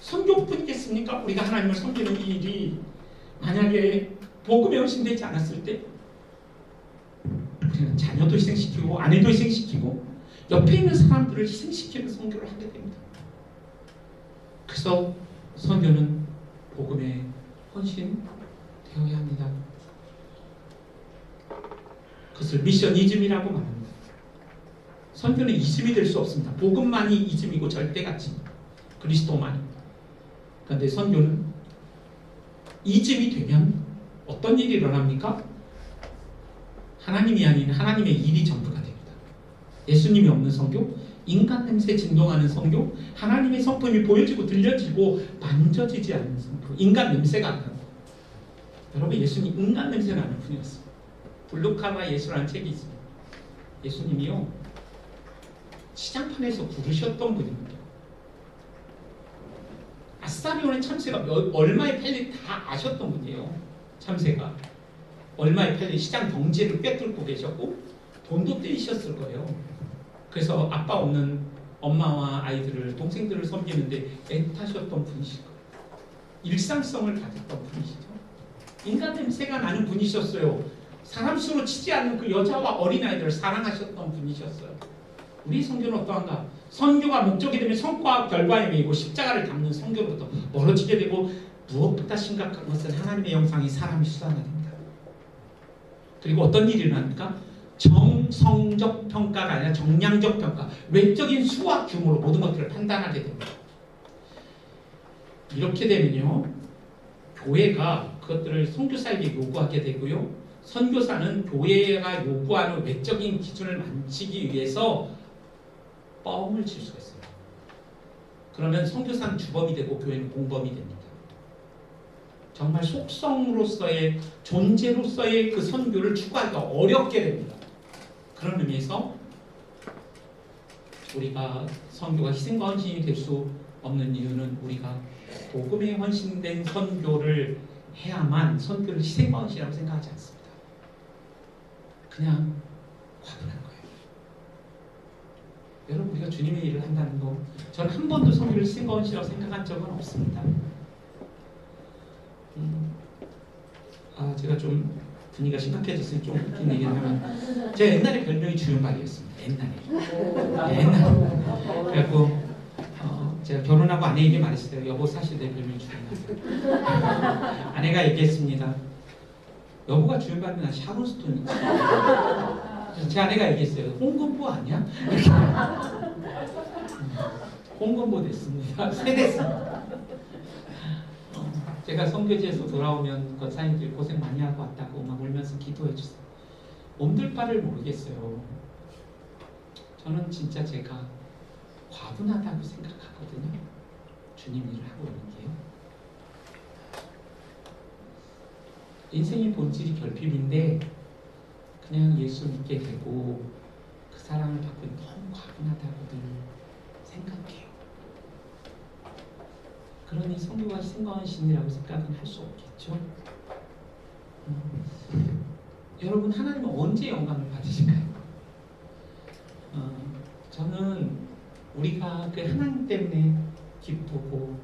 선교뿐이겠습니까? 우리가 하나님을 섬기는 이 일이 만약에 복음에 헌신되지 않았을 때 우리는 자녀도 희생시키고 아내도 희생시키고 옆에 있는 사람들을 희생시키는 선교를 하게 됩니다. 그래서 선교는 복음에 헌신되어야 합니다. 그것을 미셔니즘이라고 말합니다. 선교는 이즘이 될 수 없습니다. 복음만이 이즘이고 절대가치입니다. 그리스도만이. 그런데 선교는 이즘이 되면 어떤 일이 일어납니까? 하나님이 아닌 하나님의 일이 전부가 됩니다. 예수님이 없는 선교, 인간 냄새 진동하는 선교, 하나님의 성품이 보여지고 들려지고 만져지지 않는 선교, 인간 냄새가 안 나고. 여러분, 예수님 인간 냄새 나는 분이었어요. 블루카가 예수라는 책이 있습니다. 예수님이요 시장판에서 부르셨던 분입니다. 아사리온의 참새가 얼마에 팔릴지 다 아셨던 분이에요. 참새가 얼마에 팔릴 시장 덩지를 꿰뚫고 계셨고 돈도 떼이셨을 거예요. 그래서 아빠 없는 엄마와 아이들을 동생들을 섬기는데 애타셨던 분이실 거예요. 일상성을 가졌던 분이시죠. 인간 냄새가 나는 분이셨어요. 사람 수로 치지 않는 그 여자와 어린아이들을 사랑하셨던 분이셨어요. 우리 선교는 어떠한가? 선교가 목적이 되면 성과 결과에 매이고 십자가를 담는 선교로부터 멀어지게 되고 무엇보다 심각한 것은 하나님의 영상이 사람이 수단화 됩니다. 그리고 어떤 일이 일어납니까? 정성적 평가가 아니라 정량적 평가, 외적인 수와 규모로 모든 것들을 판단하게 됩니다. 이렇게 되면요, 교회가 그것들을 선교사에게 요구하게 되고요, 선교사는 교회가 요구하는 외적인 기준을 만지기 위해서 뻥을 칠 수가 있어요. 그러면 선교사는 주범이 되고 교회는 공범이 됩니다. 정말 속성으로서의, 존재로서의 그 선교를 추구하기가 어렵게 됩니다. 그런 의미에서 우리가 선교가 희생과 헌신이 될 수 없는 이유는 우리가 복음에 헌신된 선교를 해야만 선교를 희생과 헌신이라고 생각하지 않습니다. 그냥 과분한 거예요. 여러분, 우리가 주님의 일을 한다는 거, 저는 한 번도 선교를 희생과 헌신이라고 생각한 적은 없습니다. 제가 좀 분위기가 심각해졌으니 좀 웃긴 얘기를 하면, 제가 옛날에 별명이 주윤발이었습니다. 옛날에. 그래갖고 제가 결혼하고 아내에게 말했어요. 여보, 사실 내 별명이 주윤발이에요. 아내가 얘기했습니다. 여보가 주윤발이면 난 샤론스톤이지. 제 아내가 얘기했어요. 홍건보 아니야? 홍건보 됐습니다. 새 됐습니다. 제가 선교지에서 돌아오면 권사님들이 고생 많이 하고 왔다고 막 울면서 기도해 주세요. 몸둘 바를 모르겠어요. 저는 진짜 제가 과분하다고 생각하거든요. 주님 일을 하고 있는 게요. 인생의 본질이 결핍인데 그냥 예수 믿게 되고 그 사랑을 받고 너무 과분하다고들 생각해요. 그러니 선교가 희생과 헌신이라고 생각은 할 수 없겠죠. 여러분, 하나님은 언제 영광을 받으실까요? 저는 우리가 그 하나님 때문에 기쁘고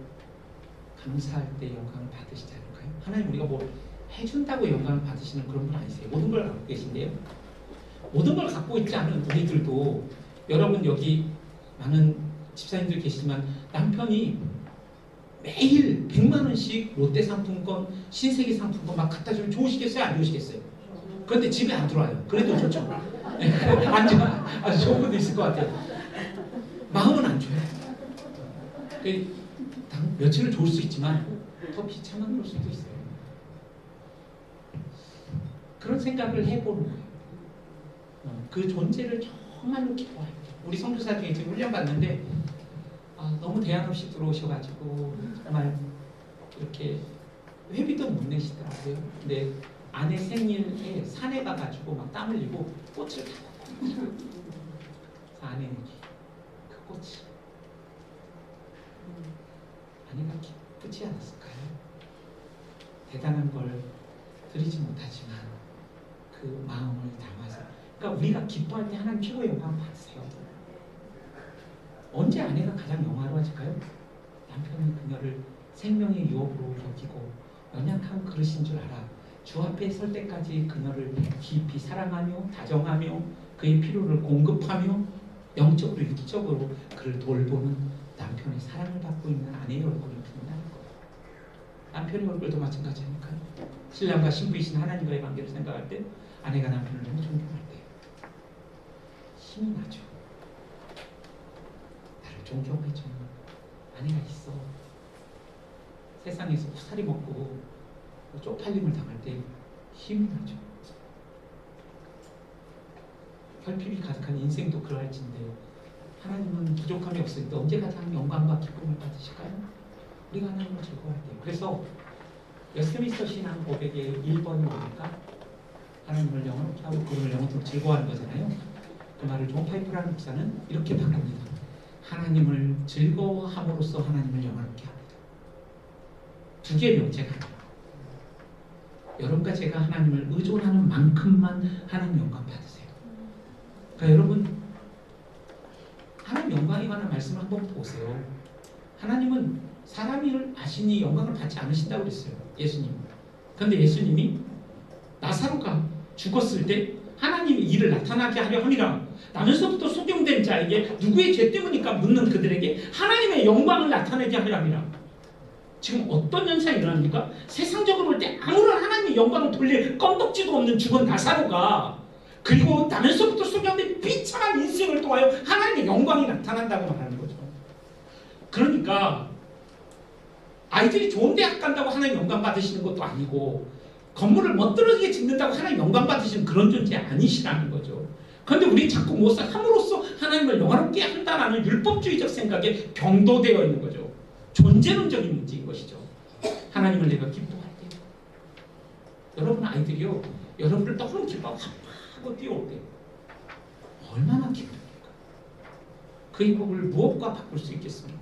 감사할 때 영광을 받으시지 않을까요? 하나님 우리가 뭐 해준다고 영광을 받으시는 그런 분 아니세요? 모든 걸 갖고 계신데요. 모든 걸 갖고 있지 않은 우리들도, 여러분 여기 많은 집사님들 계시지만 남편이 매일 100만 원씩 롯데 상품권, 신세계 상품권 막 갖다 주면 좋으시겠어요? 안 좋으시겠어요? 그런데 집에 안 들어와요. 그래도 좋죠. 안 좋아. 아주 좋은 것도 있을 것 같아요. 마음은 안 좋아요. 며칠을 좋을 수 있지만 더 비참한 걸 수도 있어요. 그런 생각을 해보는 거예요. 그 존재를 정말로 기뻐해요. 우리 선교사 중에 지금 훈련 받는데 너무 대안 없이 들어오셔가지고 정말 이렇게 회비도 못 내시더라고요. 근데 아내 생일에 산에 가가지고 막 땀 흘리고 꽃을 타고 그래서 아내는 그 꽃을 아내가 기쁘지 않았을까요? 대단한 걸 드리지 못하지만 그 마음을 담아서, 그러니까 우리가 기뻐할 때 하나님 최고의 영광 받으세요. 언제 아내가 가장 영화로워질까요? 남편이 그녀를 생명의 유업으로 여기고 연약한 그릇인 줄 알아 주 앞에 설 때까지 그녀를 깊이 사랑하며 다정하며 그의 필요를 공급하며 영적으로 육적으로 그를 돌보는 남편의 사랑을 받고 있는 아내의 얼굴을 빛나는 거예요. 남편의 얼굴도 마찬가지 아닐까요? 신랑과 신부이신 하나님과의 관계를 생각할 때 아내가 남편을 너무 존경할 때 힘이 나죠. 나를 존경해주는 아내가 있어. 세상에서 후사리 먹고 쪽팔림을 당할 때 힘이 나죠. 결핍이 가득한 인생도 그러할진데 하나님은 부족함이 없을 때 언제 가장 영광과 기쁨을 받으실까요? 우리가 하나님을 즐거워할 때요. 그래서 웨스트민스터 신앙 고백의 1번이 뭡니까? 하나님을 영원히 하고 그분을 영원토록 즐거워하는 거잖아요. 그 말을 존 파이프라는 목사는 이렇게 바꿉니다. 하나님을 즐거워함으로써 하나님을 영원하게 합니다. 두 개의 명제가 여러분과 제가 하나님을 의존하는 만큼만 하나님 영광 받으세요. 그러니까 여러분, 하나님 영광에 관한 말씀을 한번 보세요. 하나님은 사람을 아시니 영광을 받지 않으신다고 그랬어요. 예수님. 그런데 예수님이 나사로가 죽었을 때 하나님의 일을 나타나게 하려 함이라 나면서부터 소경된 자에게 누구의 죄 때문이니까 묻는 그들에게 하나님의 영광을 나타내게 하려 함이라. 지금 어떤 현상이 일어납니까? 세상적으로 볼 때 아무런 하나님의 영광을 돌릴 껌덕지도 없는 죽은 나사로가 그리고 나면서부터 소경된 비참한 인생을 통하여 하나님의 영광이 나타난다고 말하는 거죠. 그러니까 아이들이 좋은 대학 간다고 하나님 영광 받으시는 것도 아니고 건물을 멋들어지게 짓는다고 하나님 영광 받으시는 그런 존재 아니시라는 거죠. 그런데 우리 자꾸 무엇을 함으로써 하나님을 영화롭게 한다는 율법주의적 생각에 병도되어 있는 거죠. 존재론적인 문제인 것이죠. 하나님을 내가 기뻐할 때 여러분 아이들이요 여러분을 너무 기뻐하고 하고 뛰어올 때 얼마나 기쁩니까? 그 행복을 무엇과 바꿀 수 있겠습니까?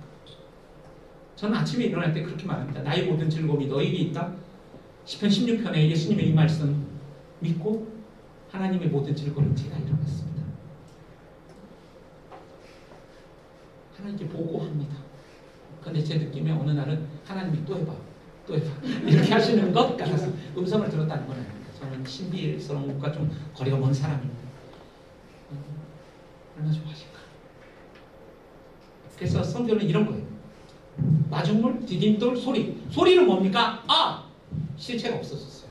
저는 아침에 일어날 때 그렇게 말합니다. 나의 모든 즐거움이 너에게 있다. 시편 16편에 예수님의 이 말씀 믿고 하나님의 모든 즐거움을 제가 일어났습니다. 하나님께 보고합니다. 그런데 제 느낌에 어느 날은 하나님이 또 해봐 이렇게 하시는 것 같아서 음성을 들었다는 건 아닙니다. 저는 신비스러운 것과 좀 거리가 먼 사람입니다. 얼마나 좋아하실까. 그래서 성경은 이런 거예요. 마중물, 디딤돌, 소리는 뭡니까? 실체가 없어졌어요.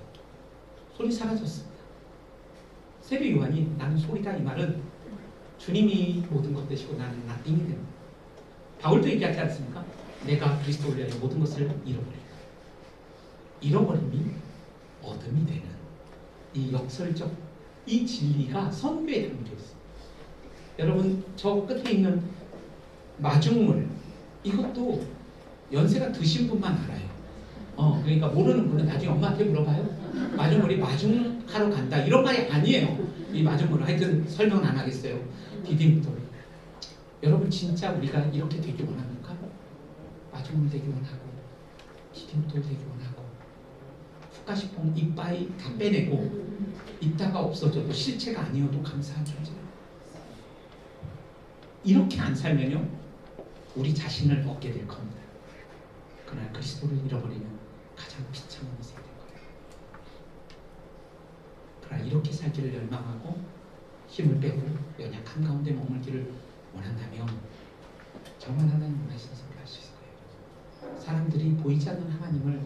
소리 사라졌습니다. 세례 요한이 나는 소리다 이 말은 주님이 모든 것 되시고 나는 나띵이 됩니다. 바울도 얘기하지 않습니까? 내가 그리스도를 위하여 모든 것을 잃어버린다. 잃어버림이 어둠이 되는 이 역설적 이 진리가 선교에 담겨 있습니다. 여러분 저 끝에 있는 마중물 이것도 연세가 드신 분만 알아요. 그러니까 모르는 분은 나중에 엄마한테 물어봐요. 마중물이 마중하러 간다 이런 말이 아니에요. 이 마중물은 하여튼 설명은 안 하겠어요. 디딤돌. 여러분 진짜 우리가 이렇게 되기 원합니까? 마중물 되기 원하고 디딤돌 되기 원하고 풋가시퐁 이빠이 다 빼내고 있다가 없어져도 실체가 아니어도 감사한 존재예요. 이렇게 안 살면요 우리 자신을 얻게 될 겁니다. 그러나 그리스도를 잃어버리면 가장 비참한 인생이 될 거예요. 그러나 이렇게 살기를 열망하고 힘을 빼고 연약한 가운데 머물기를 원한다면 정말 하나님 원하시는 소리를 할 수 있을 거예요. 사람들이 보이지 않는 하나님을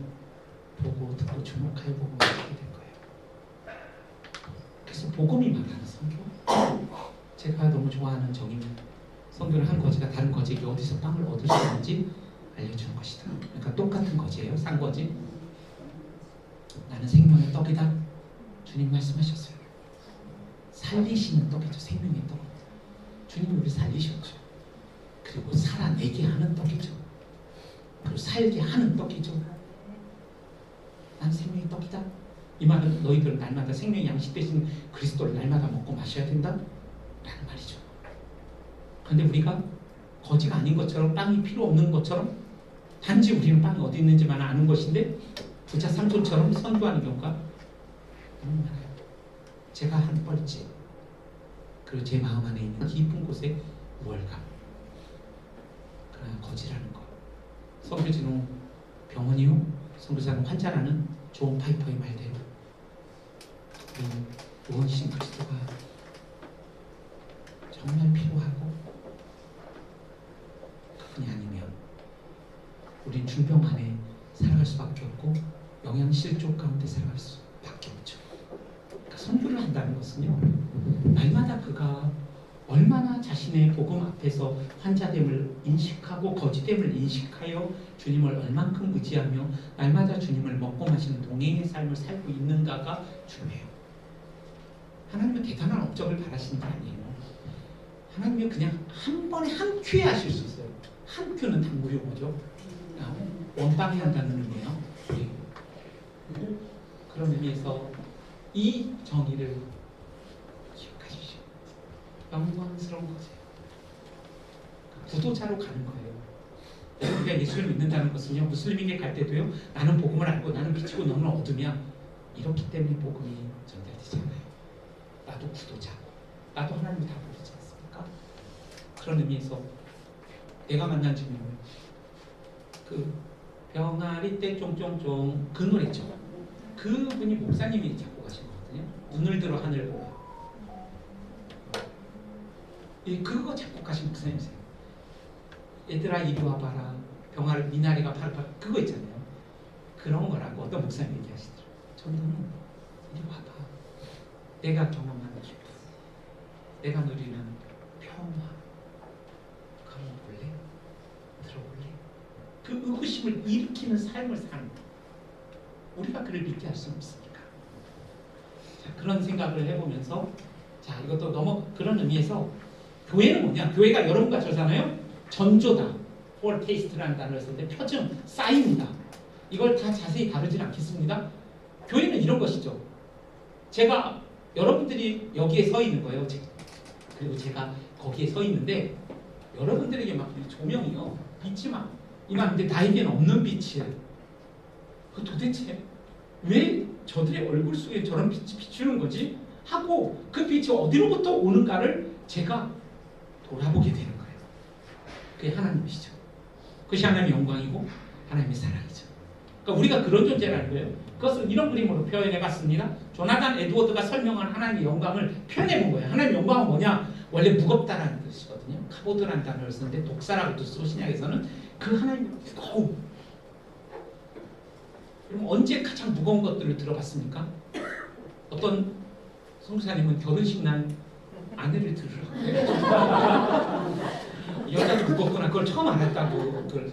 보고 듣고 주목하여 보고 믿게 될 거예요. 그래서 복음이 말하는 성경. 제가 너무 좋아하는 정의는 성경을 한 거지가 다른 거지에게 어디서 빵을 얻을 수 있는지 알려주는 것이다. 그러니까 똑같은 거지예요. 산 거지. 나는 생명의 떡이다. 주님 말씀하셨어요. 살리시는 떡이죠. 생명의 떡. 주님이 우리 살리셨죠. 그리고 살아내게 하는 떡이죠. 그리고 살게 하는 떡이죠. 난 생명의 떡이다. 이 말은 너희들은 날마다 생명의 양식 대신 그리스도를 날마다 먹고 마셔야 된다. 라는 말이죠. 그런데 우리가 거지가 아닌 것처럼 빵이 필요 없는 것처럼 단지 우리는 빵이 어디 있는지만 아는 것인데 부자 삼손처럼 선교하는 경우가 너무 많아요. 제가 한 뻘째 그리고 제 마음 안에 있는 깊은 곳에 우월감 그러나 거지라는 것 선교지는 병원이요 선교사는 환자라는 존 파이퍼의 말대로 무언신 그리스도가 정말 필요하고 그분이 아니면 우린 중병 안에 살아갈 수밖에 없고 영양실조 가운데 살아갈 수밖에 없죠. 그러니까 선교를 한다는 것은요 날마다 그가 얼마나 자신의 복음 앞에서 환자됨을 인식하고 거짓됨을 인식하여 주님을 얼만큼 의지하며 날마다 주님을 먹고 마시는 동행의 삶을 살고 있는가가 중요해요. 하나님은 대단한 업적을 바라시는 게 아니에요. 하나님은 그냥 한 번에 한 큐에 하실 수 있어요. 한 큐는 당구요 뭐죠? 원빵에 한다는 의미예요. 그런 의미에서 이 정의를 기억하십시오. 영광스러운 것이에요. 구도자로 가는 거예요. 우리가 예수를 믿는다는 것은요 무슬림에게 갈 때도요 나는 복음을 알고 나는 빛이고 너는 어둠이야 이렇기 때문에 복음이 전달되지 않아요. 나도 구도자고 나도 하나님이 다 부르지 않습니까? 그런 의미에서 내가 만난 주님은 그 병아리 때 쫑쫑쫑 그 노래죠. 그분이 목사님이 작곡하신 거거든요. 눈을 들어 하늘 보며 그거 작곡하신 목사님이세요. 얘들아 이리 와봐라 병아리 미나리가 바로 그거 있잖아요. 그런 거라고 어떤 목사님 얘기하시더라고요. 저는 이리 와봐. 내가 경험하는 기쁨, 내가 누리는 평화, 그런 거 볼래? 들어볼래? 그 의구심을 일으키는 삶을 사는 거. 우리가 그를 믿게 할 수는 없으니까. 자, 그런 생각을 해보면서 자, 이것도 너무 그런 의미에서 교회는 뭐냐? 교회가 여러분과 저잖아요. 전조다. 포르테이스트라는 단어를 썼는데 표준, 쌓입니다. 이걸 다 자세히 다루진 않겠습니다. 교회는 이런 것이죠. 제가 여러분들이 여기에 서 있는 거예요. 그리고 제가 거기에 서 있는데 여러분들에게 막 조명이요. 빛이 막 임하는데 나에게는 없는 빛이에요. 그 도대체 왜 저들의 얼굴 속에 저런 빛이 비추는 거지? 하고 그 빛이 어디로부터 오는가를 제가 돌아보게 되는 거예요. 그게 하나님이시죠. 그것이 하나님의 영광이고 하나님의 사랑이죠. 그러니까 우리가 그런 존재라는 거예요. 그것을 이런 그림으로 표현해봤습니다. 조나단 에드워드가 설명한 하나님의 영광을 표현해본 거예요. 하나님의 영광은 뭐냐? 원래 무겁다라는 뜻이거든요. 카보드라는 단어를 쓰는데 독사라고도 쓰고 신약에서는 그 하나님의 무거움. 그럼 언제 가장 무거운 것들을 들어봤습니까? 어떤 성사님은 결혼식 날 아내를 들으라고 여자도 무겁구나 그걸 처음 알았다고. 그걸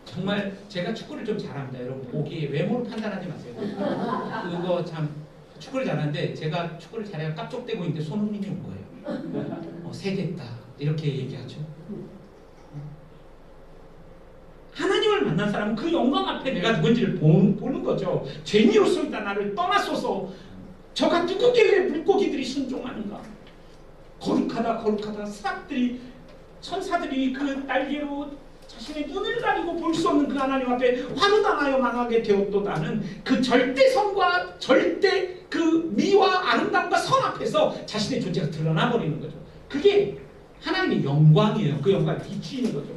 정말 제가 축구를 좀 잘합니다. 여러분 보기 외모로 판단하지 마세요. 그거 참 축구를 잘하는데 제가 축구를 잘해야 깝족대고 있는데 손흥민이 온 거예요. 세겠다 이렇게 얘기하죠. 하나님을 만난 사람은 그 영광 앞에 내가 누군지를 보는 거죠. 죄인으로서 나를 떠나소서. 저가 누구게 왜 물고기들이 순종하는가? 거룩하다 사람들이 천사들이 그 날개로 자신의 눈을 가리고 볼 수 없는 그 하나님 앞에 환호당하여 망하게 되었도다는 그 절대성과 절대 그 미와 아름다움과 선 앞에서 자신의 존재가 드러나 버리는 거죠. 그게 하나님의 영광이에요. 그 영광을 비추이는 거죠.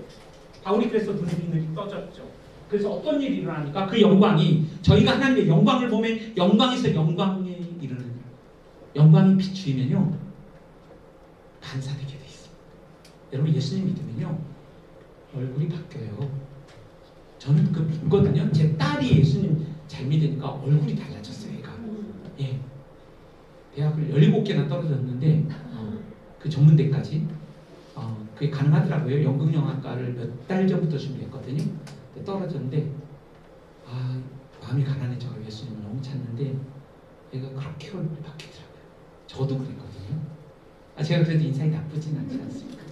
바울이 그래서 눈에 비늘이 떠졌죠. 그래서 어떤 일이 일어나니까 그 영광이 저희가 하나님의 영광을 보면 영광에서 영광에 이르는 영광이 비추이면요 반사되게 돼 있습니다. 여러분 예수님 믿으면요 얼굴이 바뀌어요. 저는 그 믿거든요. 제 딸이 예수님 잘 믿으니까 얼굴이 달라졌어요. 얘가. 예. 대학을 17개나 떨어졌는데 그 전문대까지 그게 가능하더라고요. 연극영화과를 몇 달 전부터 준비했거든요. 근데 떨어졌는데 마음이 가난해져서 예수님을 너무 찾는데 얘가 그렇게 얼굴이 바뀌더라고요. 저도 그랬거든요. 제가 그래도 인상이 나쁘진 않지 않습니까?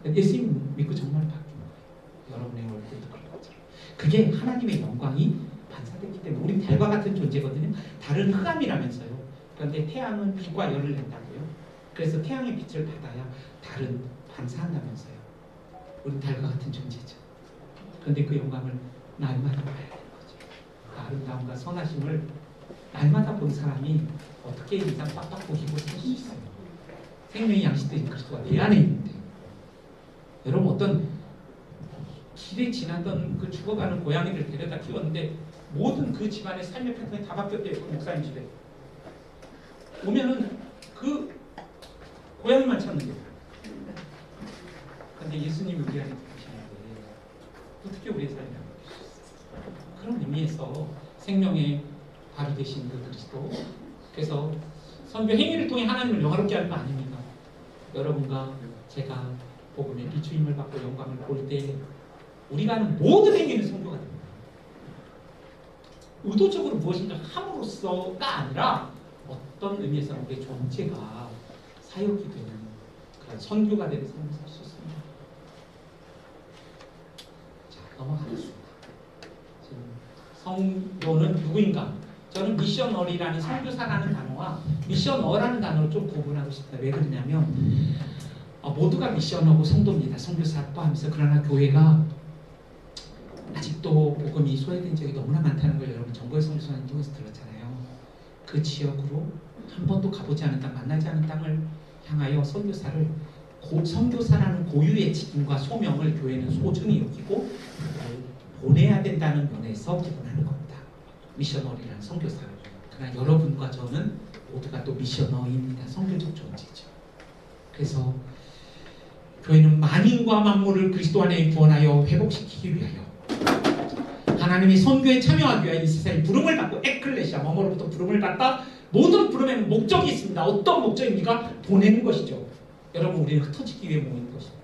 예수님 믿고 정말 바뀐 거예요. 여러분의 얼굴도 그런 것처럼. 그게 하나님의 영광이 반사됐기 때문에 우리 달과 같은 존재거든요. 달은 흑암이라면서요. 그런데 태양은 빛과 열을 낸다고요. 그래서 태양의 빛을 받아야 달은 반사한다면서요. 우리 달과 같은 존재죠. 그런데 그 영광을 날마다 봐야 되는 거죠. 그 아름다움과 선하심을 날마다 본 사람이 어떻게 인상 빡빡 보기고 살 수 있어요. 생명의 양식된 그리스도가 내 안에 있는데 여러분 어떤 길에 지나던 그 죽어가는 고양이를 데려다 키웠는데 모든 그 집안의 삶의 패턴이 다 바뀌었대요. 그 목사님 집에 오면은 그 고양이만 찾는 거예요. 근데 예수님이 우리 안에 계시는데 어떻게 우리의 삶이 바뀌었어요? 그런 의미에서 생명의 발이 되신 그 그리스도. 그래서 선교 행위를 통해 하나님을 영화롭게 하는 거 아닙니까? 여러분과 제가 복음의 비추임을 받고 영광을 볼 때 우리가 하는 모든 행위는 선교가 됩니다. 의도적으로 무엇인가 함으로써가 아니라 어떤 의미에서는 우리의 존재가 사역이 되는 그런 선교가 되는 삶을 살 수 있습니다. 자, 넘어가겠습니다. 지금 성도는 누구인가? 저는 미셔너리라는 선교사라는 단어와 미셔너라는 단어를 좀 구분하고 싶다. 왜 그러냐면 모두가 미셔너고 성도입니다. 선교사 포함해서. 그러나 교회가 아직도 복음이 소외된 지역이 너무나 많다는 걸 여러분 정보의 선교사님 통해서 들었잖아요. 그 지역으로 한 번도 가보지 않은 땅, 만나지 않은 땅을 향하여 선교사라는 고유의 직임과 소명을 교회는 소중히 여기고 보내야 된다는 면에서 구분하는 겁니다. 미셔너리라는 선교사. 그러나 여러분과 저는 모두가 또 미셔너입니다. 선교적 존재죠. 그래서 교회는 만인과 만물을 그리스도 안에 구원하여 회복시키기 위하여 하나님이 선교에 참여하기 위하여 이 세상에 부름을 받고 에클레시아 뭐뭐로부터 부름을 받다. 모든 부름에는 목적이 있습니다. 어떤 목적입니까? 보내는 것이죠. 여러분 우리는 흩어지기 위해 모이는 것입니다.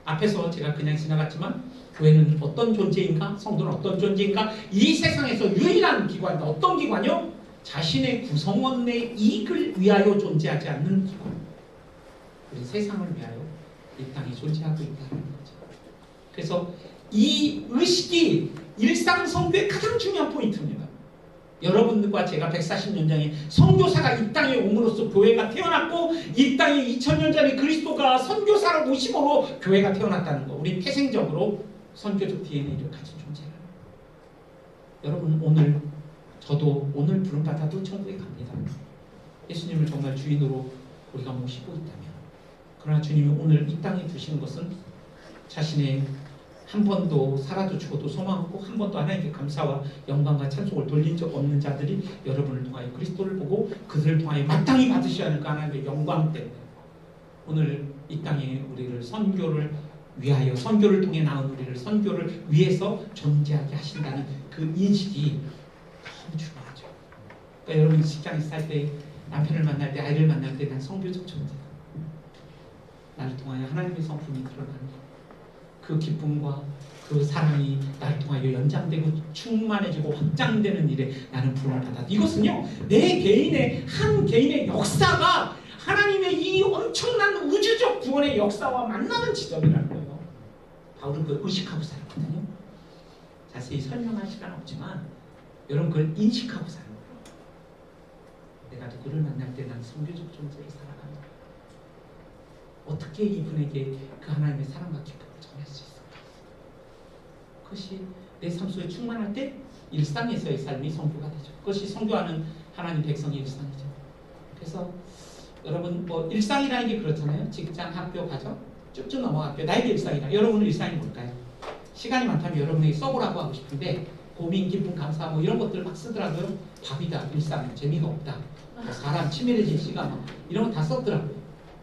앞에서 제가 그냥 지나갔지만 교회는 어떤 존재인가? 성도는 어떤 존재인가? 이 세상에서 유일한 기관이다. 어떤 기관이요? 자신의 구성원의 이익을 위하여 존재하지 않는 기관. 우리 세상을 위하여 이 땅에 존재하고 있다는 거죠. 그래서 이 의식이 일상 선교의 가장 중요한 포인트입니다. 여러분들과 제가 140년 전에 선교사가 이 땅에 옴으로써 교회가 태어났고 이 땅에 2000년 전에 그리스도가 선교사를 모심으로 교회가 태어났다는 거. 우리 태생적으로 선교적 DNA를 가진 존재예요. 여러분 오늘 저도 오늘 부름받아도 천국에 갑니다. 예수님을 정말 주인으로 우리가 모시고 있다면. 그러나 주님이 오늘 이 땅에 두시는 것은 자신의 한 번도 살아도 죽어도 소망 없고 한 번도 하나님께 감사와 영광과 찬송을 돌린 적 없는 자들이 여러분을 통하여 그리스도를 보고 그들을 통하여 마땅히 받으셔야 하는 그 하나님의 영광 때문에 오늘 이 땅에 우리를 선교를 위하여 선교를 통해 나온 우리를 선교를 위해서 존재하게 하신다는 그 인식이 너무 중요하죠. 그러니까 여러분 직장에 살 때 남편을 만날 때 아이를 만날 때 난 선교적 존재다. 나를 통하여 하나님의 성품이 드러나는 것. 그 기쁨과 그 사랑이 나를 통하여 연장되고 충만해지고 확장되는 일에 나는 부름을 받았다. 이것은요 내 개인의 한 개인의 역사가 하나님의 이 엄청난 우주적 구원의 역사와 만나는 지점이라는 거예요. 바울은 그걸 의식하고 살았거든요. 자세히 설명할 시간 없지만 여러분 그걸 인식하고 사는 거예요. 내가 누구를 만날 때 난 선교적 존재로 살아간다. 어떻게 이분에게 그 하나님의 사랑과 기쁨을 전할 수 있을까? 그것이 내 삶 속에 충만할 때 일상에서의 삶이 선교가 되죠. 그것이 선교하는 하나님 백성의 일상이죠. 그래서 여러분 뭐 일상이라는 게 그렇잖아요. 직장, 학교, 가정 쭉쭉 넘어갈게요. 나에게 일상이다. 여러분의 일상이 뭘까요? 시간이 많다면 여러분에게 써보라고 하고 싶은데 고민, 기쁨, 감사 뭐 이런 것들 막 쓰더라고요. 밥이다, 일상, 재미가 없다. 뭐 사람, 치밀해진 시간 막 이런 거 다 썼더라고요.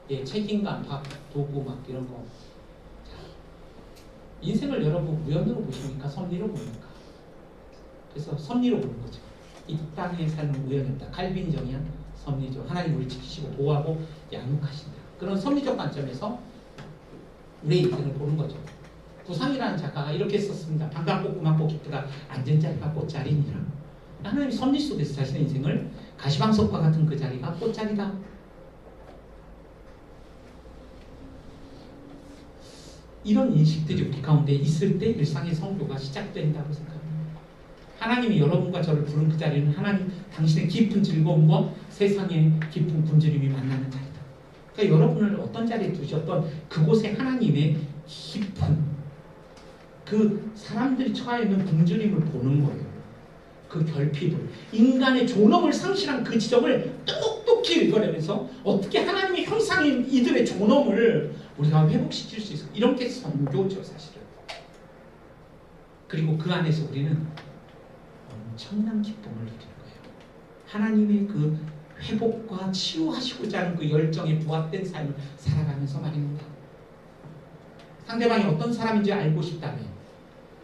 예, 책임감, 밥, 도구 막 이런 거. 자, 인생을 여러분 우연으로 보십니까? 섭리로 봅니까? 그래서 섭리로 보는 거죠. 이 땅의 삶은 우연이었다. 칼빈이 정의한 섭리죠. 하나님 우리 지키시고 보호하고 양육하신다. 그런 섭리적 관점에서 우리의 인생을 보는 거죠. 구상이라는 작가가 이렇게 썼습니다. 방각꽃구만 꽃깃들아 앉은 자리가 꽃자리니라. 하나님 섭리 속에서 자신의 인생을 가시방석과 같은 그 자리가 꽃자리다. 이런 인식들이 우리 가운데 있을 때 일상의 선교가 시작된다고 생각합니다. 하나님이 여러분과 저를 부른 그 자리는 하나님 당신의 깊은 즐거움과 세상의 깊은 굶주림이 만나는 자리다. 그러니까 여러분을 어떤 자리에 두셨던 그곳에 하나님의 깊은 그 사람들이 처해 있는 굶주림을 보는 거예요. 그 결핍을 인간의 존엄을 상실한 그 지점을 똑똑히 읽어내면서 어떻게 하나님의 형상인 이들의 존엄을 우리가 회복시킬 수 있을까? 이런 게 선교죠 사실은. 그리고 그 안에서 우리는 엄청난 기쁨을 누리는 거예요. 하나님의 그 회복과 치유하시고자 하는 그 열정에 부합된 삶을 살아가면서 말입니다. 상대방이 어떤 사람인지 알고 싶다면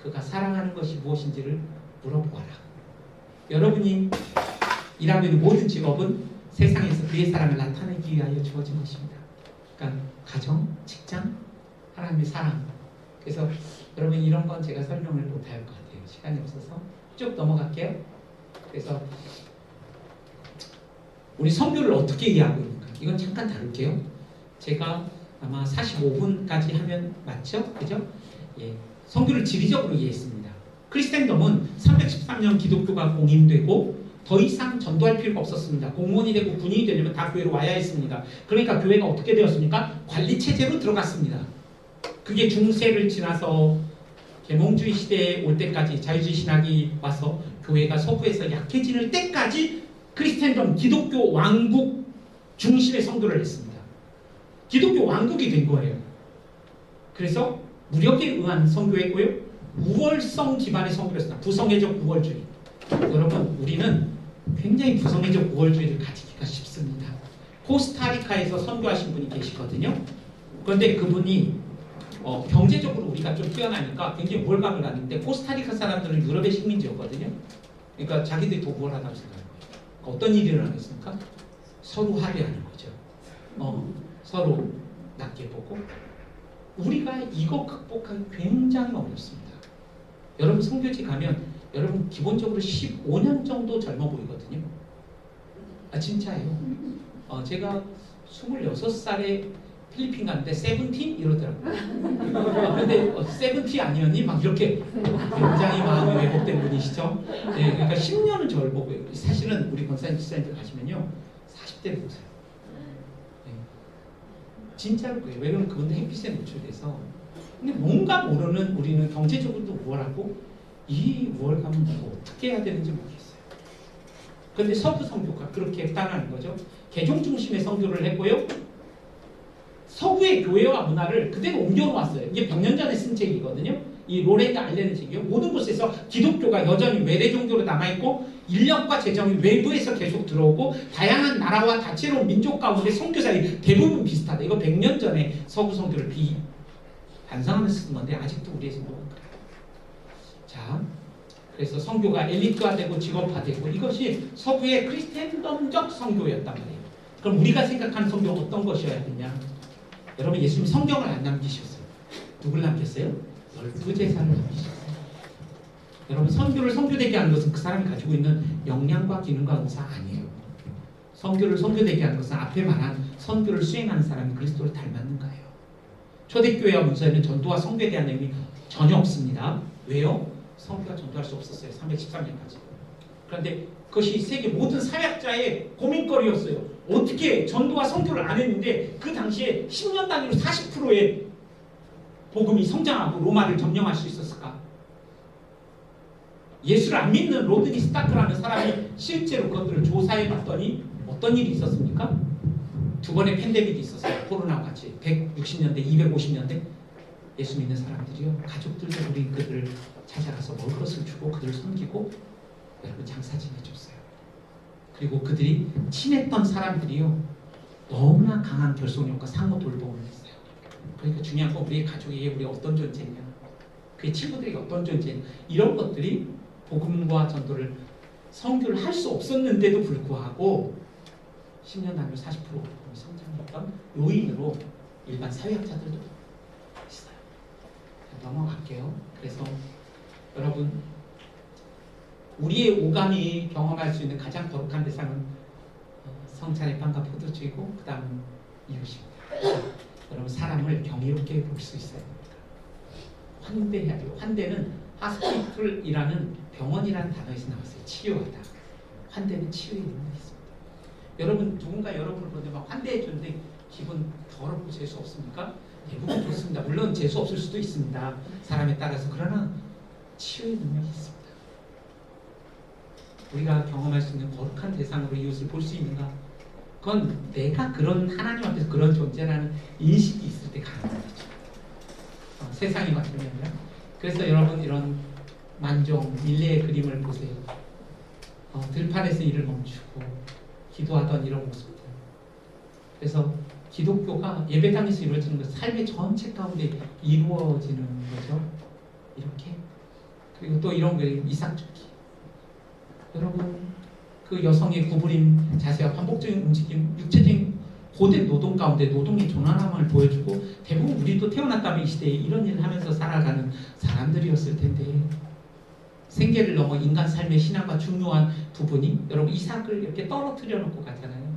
그가 사랑하는 것이 무엇인지를 물어보아라. 여러분이 일하고 있는 모든 직업은 세상에서 그의 사랑을 나타내기 위하여 주어진 것입니다. 그러니까 가정, 직장, 하나님의 사랑. 그래서 여러분 이런 건 제가 설명을 못할 것 같아요. 시간이 없어서 쭉 넘어갈게요. 그래서 우리 선교를 어떻게 이해하고 있는가? 이건 잠깐 다룰게요. 제가 아마 45분까지 하면 맞죠? 그죠? 예, 선교를 지리적으로 이해했습니다. 크리스텐덤은 313년 기독교가 공인되고 더 이상 전도할 필요가 없었습니다. 공무원이 되고 군인이 되려면 다 교회로 와야 했습니다. 그러니까 교회가 어떻게 되었습니까? 관리체제로 들어갔습니다. 그게 중세를 지나서 계몽주의 시대에 올 때까지 자유주의 신학이 와서 교회가 서구에서 약해지는 때까지 크리스텐덤 기독교 왕국 중심의 선교를 했습니다. 기독교 왕국이 된 거예요. 그래서 무력에 의한 선교했고요. 우월성 기반의 선교였습니다. 부성애적 우월주의. 여러분 우리는 굉장히 부성애적 우월주의를 가지기가 쉽습니다. 코스타리카에서 선교하신 분이 계시거든요. 그런데 그분이 경제적으로 우리가 좀 뛰어나니까 굉장히 우월감을 갖는데 코스타리카 사람들은 유럽의 식민지였거든요. 그러니까 자기들이 더 우월하다고 생각해요. 어떤 일이 일어나겠습니까? 서로 합의하는 거죠. 서로 낮게 보고 우리가 이거 극복하기 굉장히 어렵습니다. 여러분 선교지 가면 여러분 기본적으로 15년 정도 젊어 보이거든요. 진짜예요. 제가 26살에 필리핀 갔는데 세븐틴 이러더라고요. 근데 세븐틴 아니었니? 막 이렇게 굉장히 마음이 왜곡된 분이시죠. 네, 그러니까 10년은 저를 보고 사실은 우리 권사님 집사님들 가시면요 40대를 보세요. 네. 진짜로 그래요. 왜냐면 그분들 햇빛에 노출돼서. 근데 뭔가 모르는 우리는 경제적으로도 우월하고 이 우월감은 어떻게 해야 되는지 모르겠어요. 그런데 서구 선교가 그렇게 했다는 거죠. 개종 중심의 선교를 했고요. 서구의 교회와 문화를 그대로 옮겨놓았어요. 이게 100년 전에 쓴 책이거든요. 이 로렌드 알렌의 책이요. 모든 곳에서 기독교가 여전히 외래 종교로 남아있고 인력과 재정이 외부에서 계속 들어오고 다양한 나라와 다채로운 민족 가운데 선교사들이 대부분 비슷하다. 이거 100년 전에 서구 선교를 반성하면서 쓴 건데 아직도 우리의 선교가 그래요. 자, 그래서 선교가 엘리트화되고 직업화되고 이것이 서구의 크리스텐덤적 선교였단 말이에요. 그럼 우리가 생각하는 선교가 어떤 것이어야 되냐? 여러분 예수님 성경을 안 남기셨어요. 누굴 남겼어요? 12제사를 남기셨어요. 여러분 선교를 선교되게 하는 것은 그 사람이 가지고 있는 역량과 기능과 은사 아니에요. 선교를 선교되게 하는 것은 앞에 말한 선교를 수행하는 사람이 그리스도를 닮았는가요? 초대교회와 문서에는 전도와 선교에 대한 내용이 전혀 없습니다. 왜요? 선교가 전도할 수 없었어요. 313년까지. 그런데 그것이 세계 모든 사역자의 고민거리였어요. 어떻게 전도와 선교를 안 했는데 그 당시에 10년 단위로 40%의 복음이 성장하고 로마를 점령할 수 있었을까? 예수를 안 믿는 로드니 스타크라는 사람이 실제로 그것들을 조사해 봤더니 어떤 일이 있었습니까? 2번의 팬데믹이 있었어요. 코로나와 같이 160년대, 250년대 예수 믿는 사람들이요. 가족들도 우리 그들을 찾아가서 먹을 것을 주고 그들을 섬기고 여러분 장사 지내줬어요. 그리고 그들이 친했던 사람들이요. 너무나 강한 결속력과 상호 돌봄을 했어요. 그러니까 중요한 건 우리의 가족에게 우리가 어떤 존재냐, 그의 친구들에게 어떤 존재냐, 이런 것들이 복음과 전도를 선교를 할 수 없었는데도 불구하고 10년 단위로 40% 성장했던 요인으로 일반 사회학자들도 있어요. 넘어갈게요. 그래서 여러분 우리의 오감이 경험할 수 있는 가장 거룩한 대상은 성찬의 빵과 포도주이고 그 다음은 이웃입니다. 여러분 사람을 경이롭게 볼 수 있어야 됩니다. 환대해야 돼요. 환대는 하스피틀이라는 병원이라는 단어에서 나왔어요. 치유하다. 환대는 치유의 능력이 있습니다. 여러분 누군가 여러분을 보는데 막 환대해 주는데 기분 더럽고 재수 없습니까? 대부분 좋습니다. 물론 재수 없을 수도 있습니다. 사람에 따라서. 그러나 치유의 능력이 있습니다. 우리가 경험할 수 있는 거룩한 대상으로 이웃을 볼 수 있는가? 그건 내가 그런 하나님 앞에서 그런 존재라는 인식이 있을 때 가능한 거죠. 세상이 같은 게 아니라. 그래서 여러분 이런 만종, 밀레의 그림을 보세요. 들판에서 일을 멈추고 기도하던 이런 모습들. 그래서 기독교가 예배당에서 이루어지는 것, 삶의 전체 가운데 이루어지는 거죠. 이렇게. 그리고 또 이런 그림, 이삭 죽기. 여러분 그 여성의 구부림 자세와 반복적인 움직임, 육체적인 고된 노동 가운데 노동의 조난함을 보여주고 대부분 우리도 태어났다면 이 시대에 이런 일을 하면서 살아가는 사람들이었을 텐데 생계를 넘어 인간 삶의 신앙과 중요한 부분이 여러분 이삭을 이렇게 떨어뜨려 놓고 가잖아요.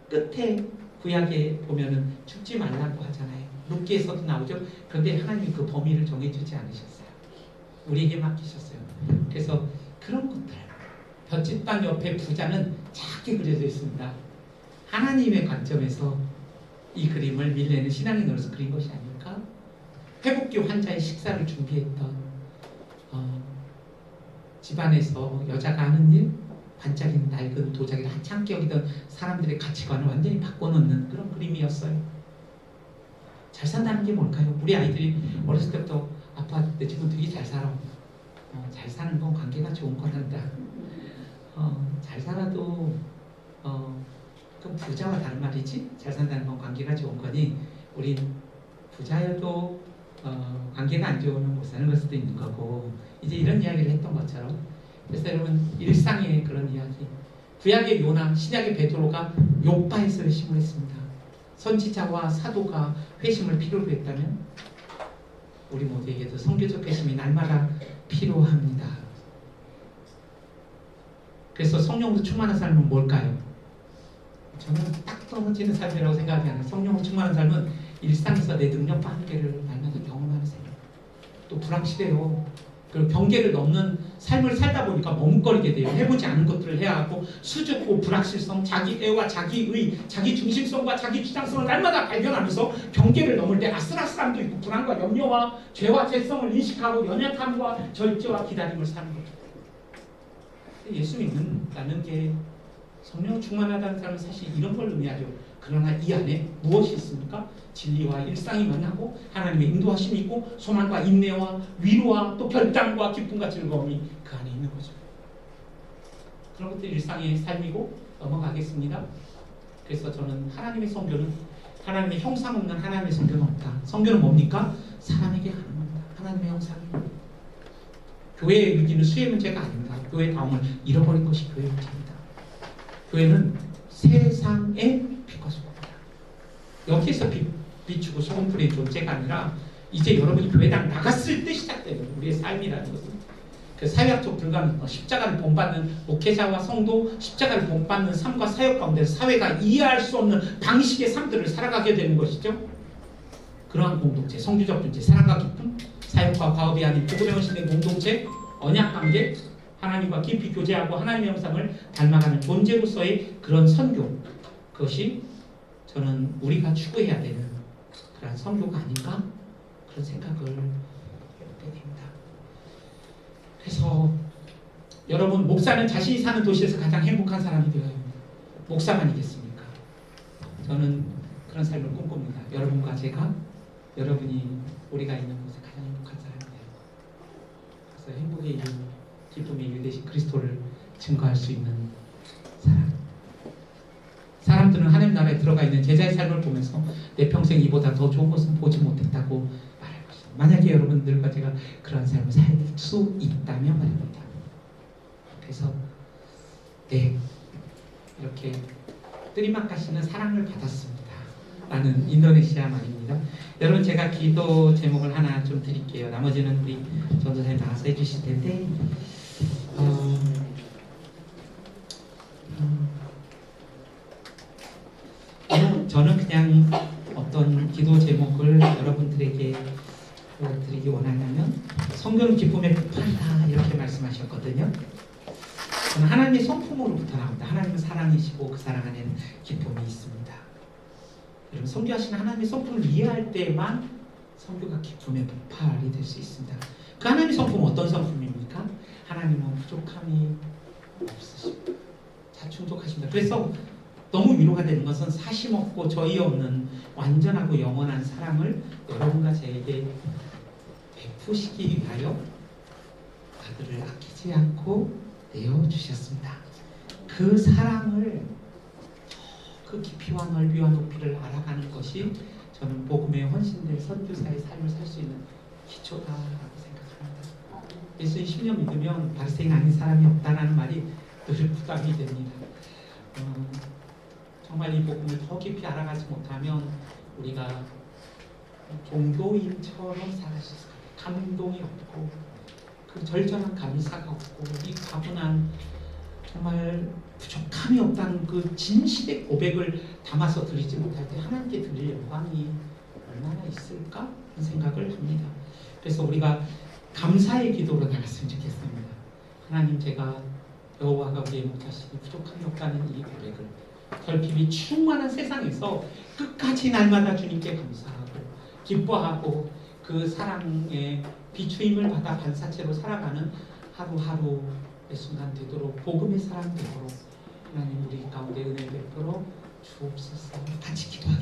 끝에 구약에 보면은 죽지 말라고 하잖아요. 룻기에서도 나오죠. 그런데 하나님이 그 범위를 정해주지 않으셨어요. 우리에게 맡기셨어요. 그래서 그런 것들 볏짚 땅 옆에 부자는 작게 그려져 있습니다. 하나님의 관점에서 이 그림을 밀레는 신앙의 눈으로서 그린 것이 아닐까? 회복기 환자의 식사를 준비했던 집안에서 여자가 하는 일, 반짝이는 낡은 도자기를 하찮게 여기던 사람들의 가치관을 완전히 바꿔놓는 그런 그림이었어요. 잘 산다는 게 뭘까요? 우리 아이들이 어렸을 때부터 아빠 내 친구 되게 잘 살아. 잘 사는 건 관계가 좋은 거란다. 잘 살아도 그럼 부자와 다른 말이지? 잘 산다는 건 관계가 좋은 거니 우린 부자여도 관계가 안 좋으면 못 사는 걸 수도 있는 거고 이제 이런 이야기를 했던 것처럼 그래서 여러분 일상의 그런 이야기 구약의 요나 신약의 베드로가 욥바에서 회심을 했습니다. 선지자와 사도가 회심을 필요로 했다면 우리 모두에게도 선교적 회심이 날마다 필요합니다. 그래서 성령으로 충만한 삶은 뭘까요? 저는 딱 떨어지는 삶이라고 생각이 하는 성령으로 충만한 삶은 일상에서 내 능력과 한계를 날마다 경험하는 삶. 또 불확실해요. 그리고 경계를 넘는 삶을 살다 보니까 머뭇거리게 돼요. 해보지 않은 것들을 해야 하고 수줍고 불확실성, 자기 애와 자기의, 자기 중심성과 자기 주장성을 날마다 발견하면서 경계를 넘을 때 아슬아슬함도 있고 불안과 염려와 죄와 죄성을 인식하고 연약함과 절제와 기다림을 사는 거죠. 예수 믿는다는 게 성령 충만하다는 사람은 사실 이런 걸 의미하죠. 그러나 이 안에 무엇이 있습니까? 진리와 일상이 만나고 하나님의 인도하심이 있고 소망과 인내와 위로와 또 결단과 기쁨과 즐거움이 그 안에 있는 거죠. 그런 것들이 일상의 삶이고 넘어가겠습니다. 그래서 저는 하나님의 성교는 하나님의 형상 없는 하나님의 성교는 없다. 성교는 뭡니까? 사람에게 하는 겁니다. 하나님의 형상입니다. 교회의 의지는 수의 문제가 아닙니다. 교회의 다움을 잃어버린 것이 교회의 문제입니다. 교회는 세상의 빛과 소금이다. 여기에서 비추고 소금 뿌린 존재가 아니라 이제 여러분이 교회당 나갔을 때 시작되는 우리의 삶이라는 것은 그 사회학적 불가능, 십자가를 본받는 목회자와 성도, 십자가를 본받는 삶과 사역 가운데 사회가 이해할 수 없는 방식의 삶들을 살아가게 되는 것이죠. 그러한 공동체, 성교적 존재, 사랑과 기쁨, 사역과 과업이 아닌 복음에 헌신된 공동체, 언약관계, 하나님과 깊이 교제하고 하나님의 형상을 닮아가는 존재로서의 그런 선교, 그것이 저는 우리가 추구해야 되는 그런 선교가 아닌가 그런 생각을 해보게 됩니다. 그래서 여러분 목사는 자신이 사는 도시에서 가장 행복한 사람이 되어야 합니다. 목사만이겠습니까? 저는 그런 삶을 꿈꿉니다. 여러분과 제가 여러분이 우리가 있는 곳에 가장 행복한 사람이 되고 그래서 행복의 이유 기쁨의 이유 되신 그리스도를 증거할 수 있는 사람. 사람들은 하나님 나라에 들어가 있는 제자의 삶을 보면서 내 평생 이보다 더 좋은 것은 보지 못했다고 말할 것입니다. 만약에 여러분들과 제가 그런 삶을 살 수 있다면 말입니다. 그래서 네 이렇게 뜨리마카시는 사랑을 받았습니다. 라는 인도네시아 말입니다. 여러분 제가 기도 제목을 하나 좀 드릴게요. 나머지는 우리 전도사님 나와서 해주실 텐데 저는 그냥 어떤 기도 제목을 여러분들에게 드리기 원하냐면 성경은 기쁨의 끝판이다 이렇게 말씀하셨거든요. 저는 하나님의 성품으로부터 나옵니다. 하나님은 사랑이시고 그 사랑 안에는 기쁨이 있습니다. 여러분 성교하시는 하나님의 성품을 이해할 때만 성교가 기쁨의 폭발이 될 수 있습니다. 그 하나님의 성품은 어떤 성품입니까? 하나님은 부족함이 없으십니다. 자충족하십니다. 그래서 너무 위로가 되는 것은 사심 없고 저희 없는 완전하고 영원한 사랑을 여러분과 저에게 베푸시기 위하여 아들을 아끼지 않고 내어주셨습니다. 그 사랑을 그 깊이와 넓이와 높이를 알아가는 것이 저는 복음에 헌신된 선교사의 삶을 살 수 있는 기초다라고 생각합니다. 예수님 10년 믿으면 바리새인 아닌 사람이 없다라는 말이 늘 부담이 됩니다. 정말 이 복음을 더 깊이 알아가지 못하면 우리가 종교인처럼 살아갈 수 있을 거예요. 감동이 없고 그 절절한 감사가 없고 이 가분한 정말 부족함이 없다는 그 진실의 고백을 담아서 드리지 못할 때 하나님께 드릴 영광이 얼마나 있을까 하는 생각을 합니다. 그래서 우리가 감사의 기도로 나갔으면 좋겠습니다. 하나님 제가 여호와가 우리의 목자시니 부족함이 없다는 이 고백을 결핍이 충만한 세상에서 끝까지 날마다 주님께 감사하고 기뻐하고 그 사랑의 비추임을 받아 반사체로 살아가는 하루하루의 순간 되도록 복음의 사람 되도록 하나님 우리 가운데 은혜 베풀어 주옵소서. 같이 기도하겠습니다.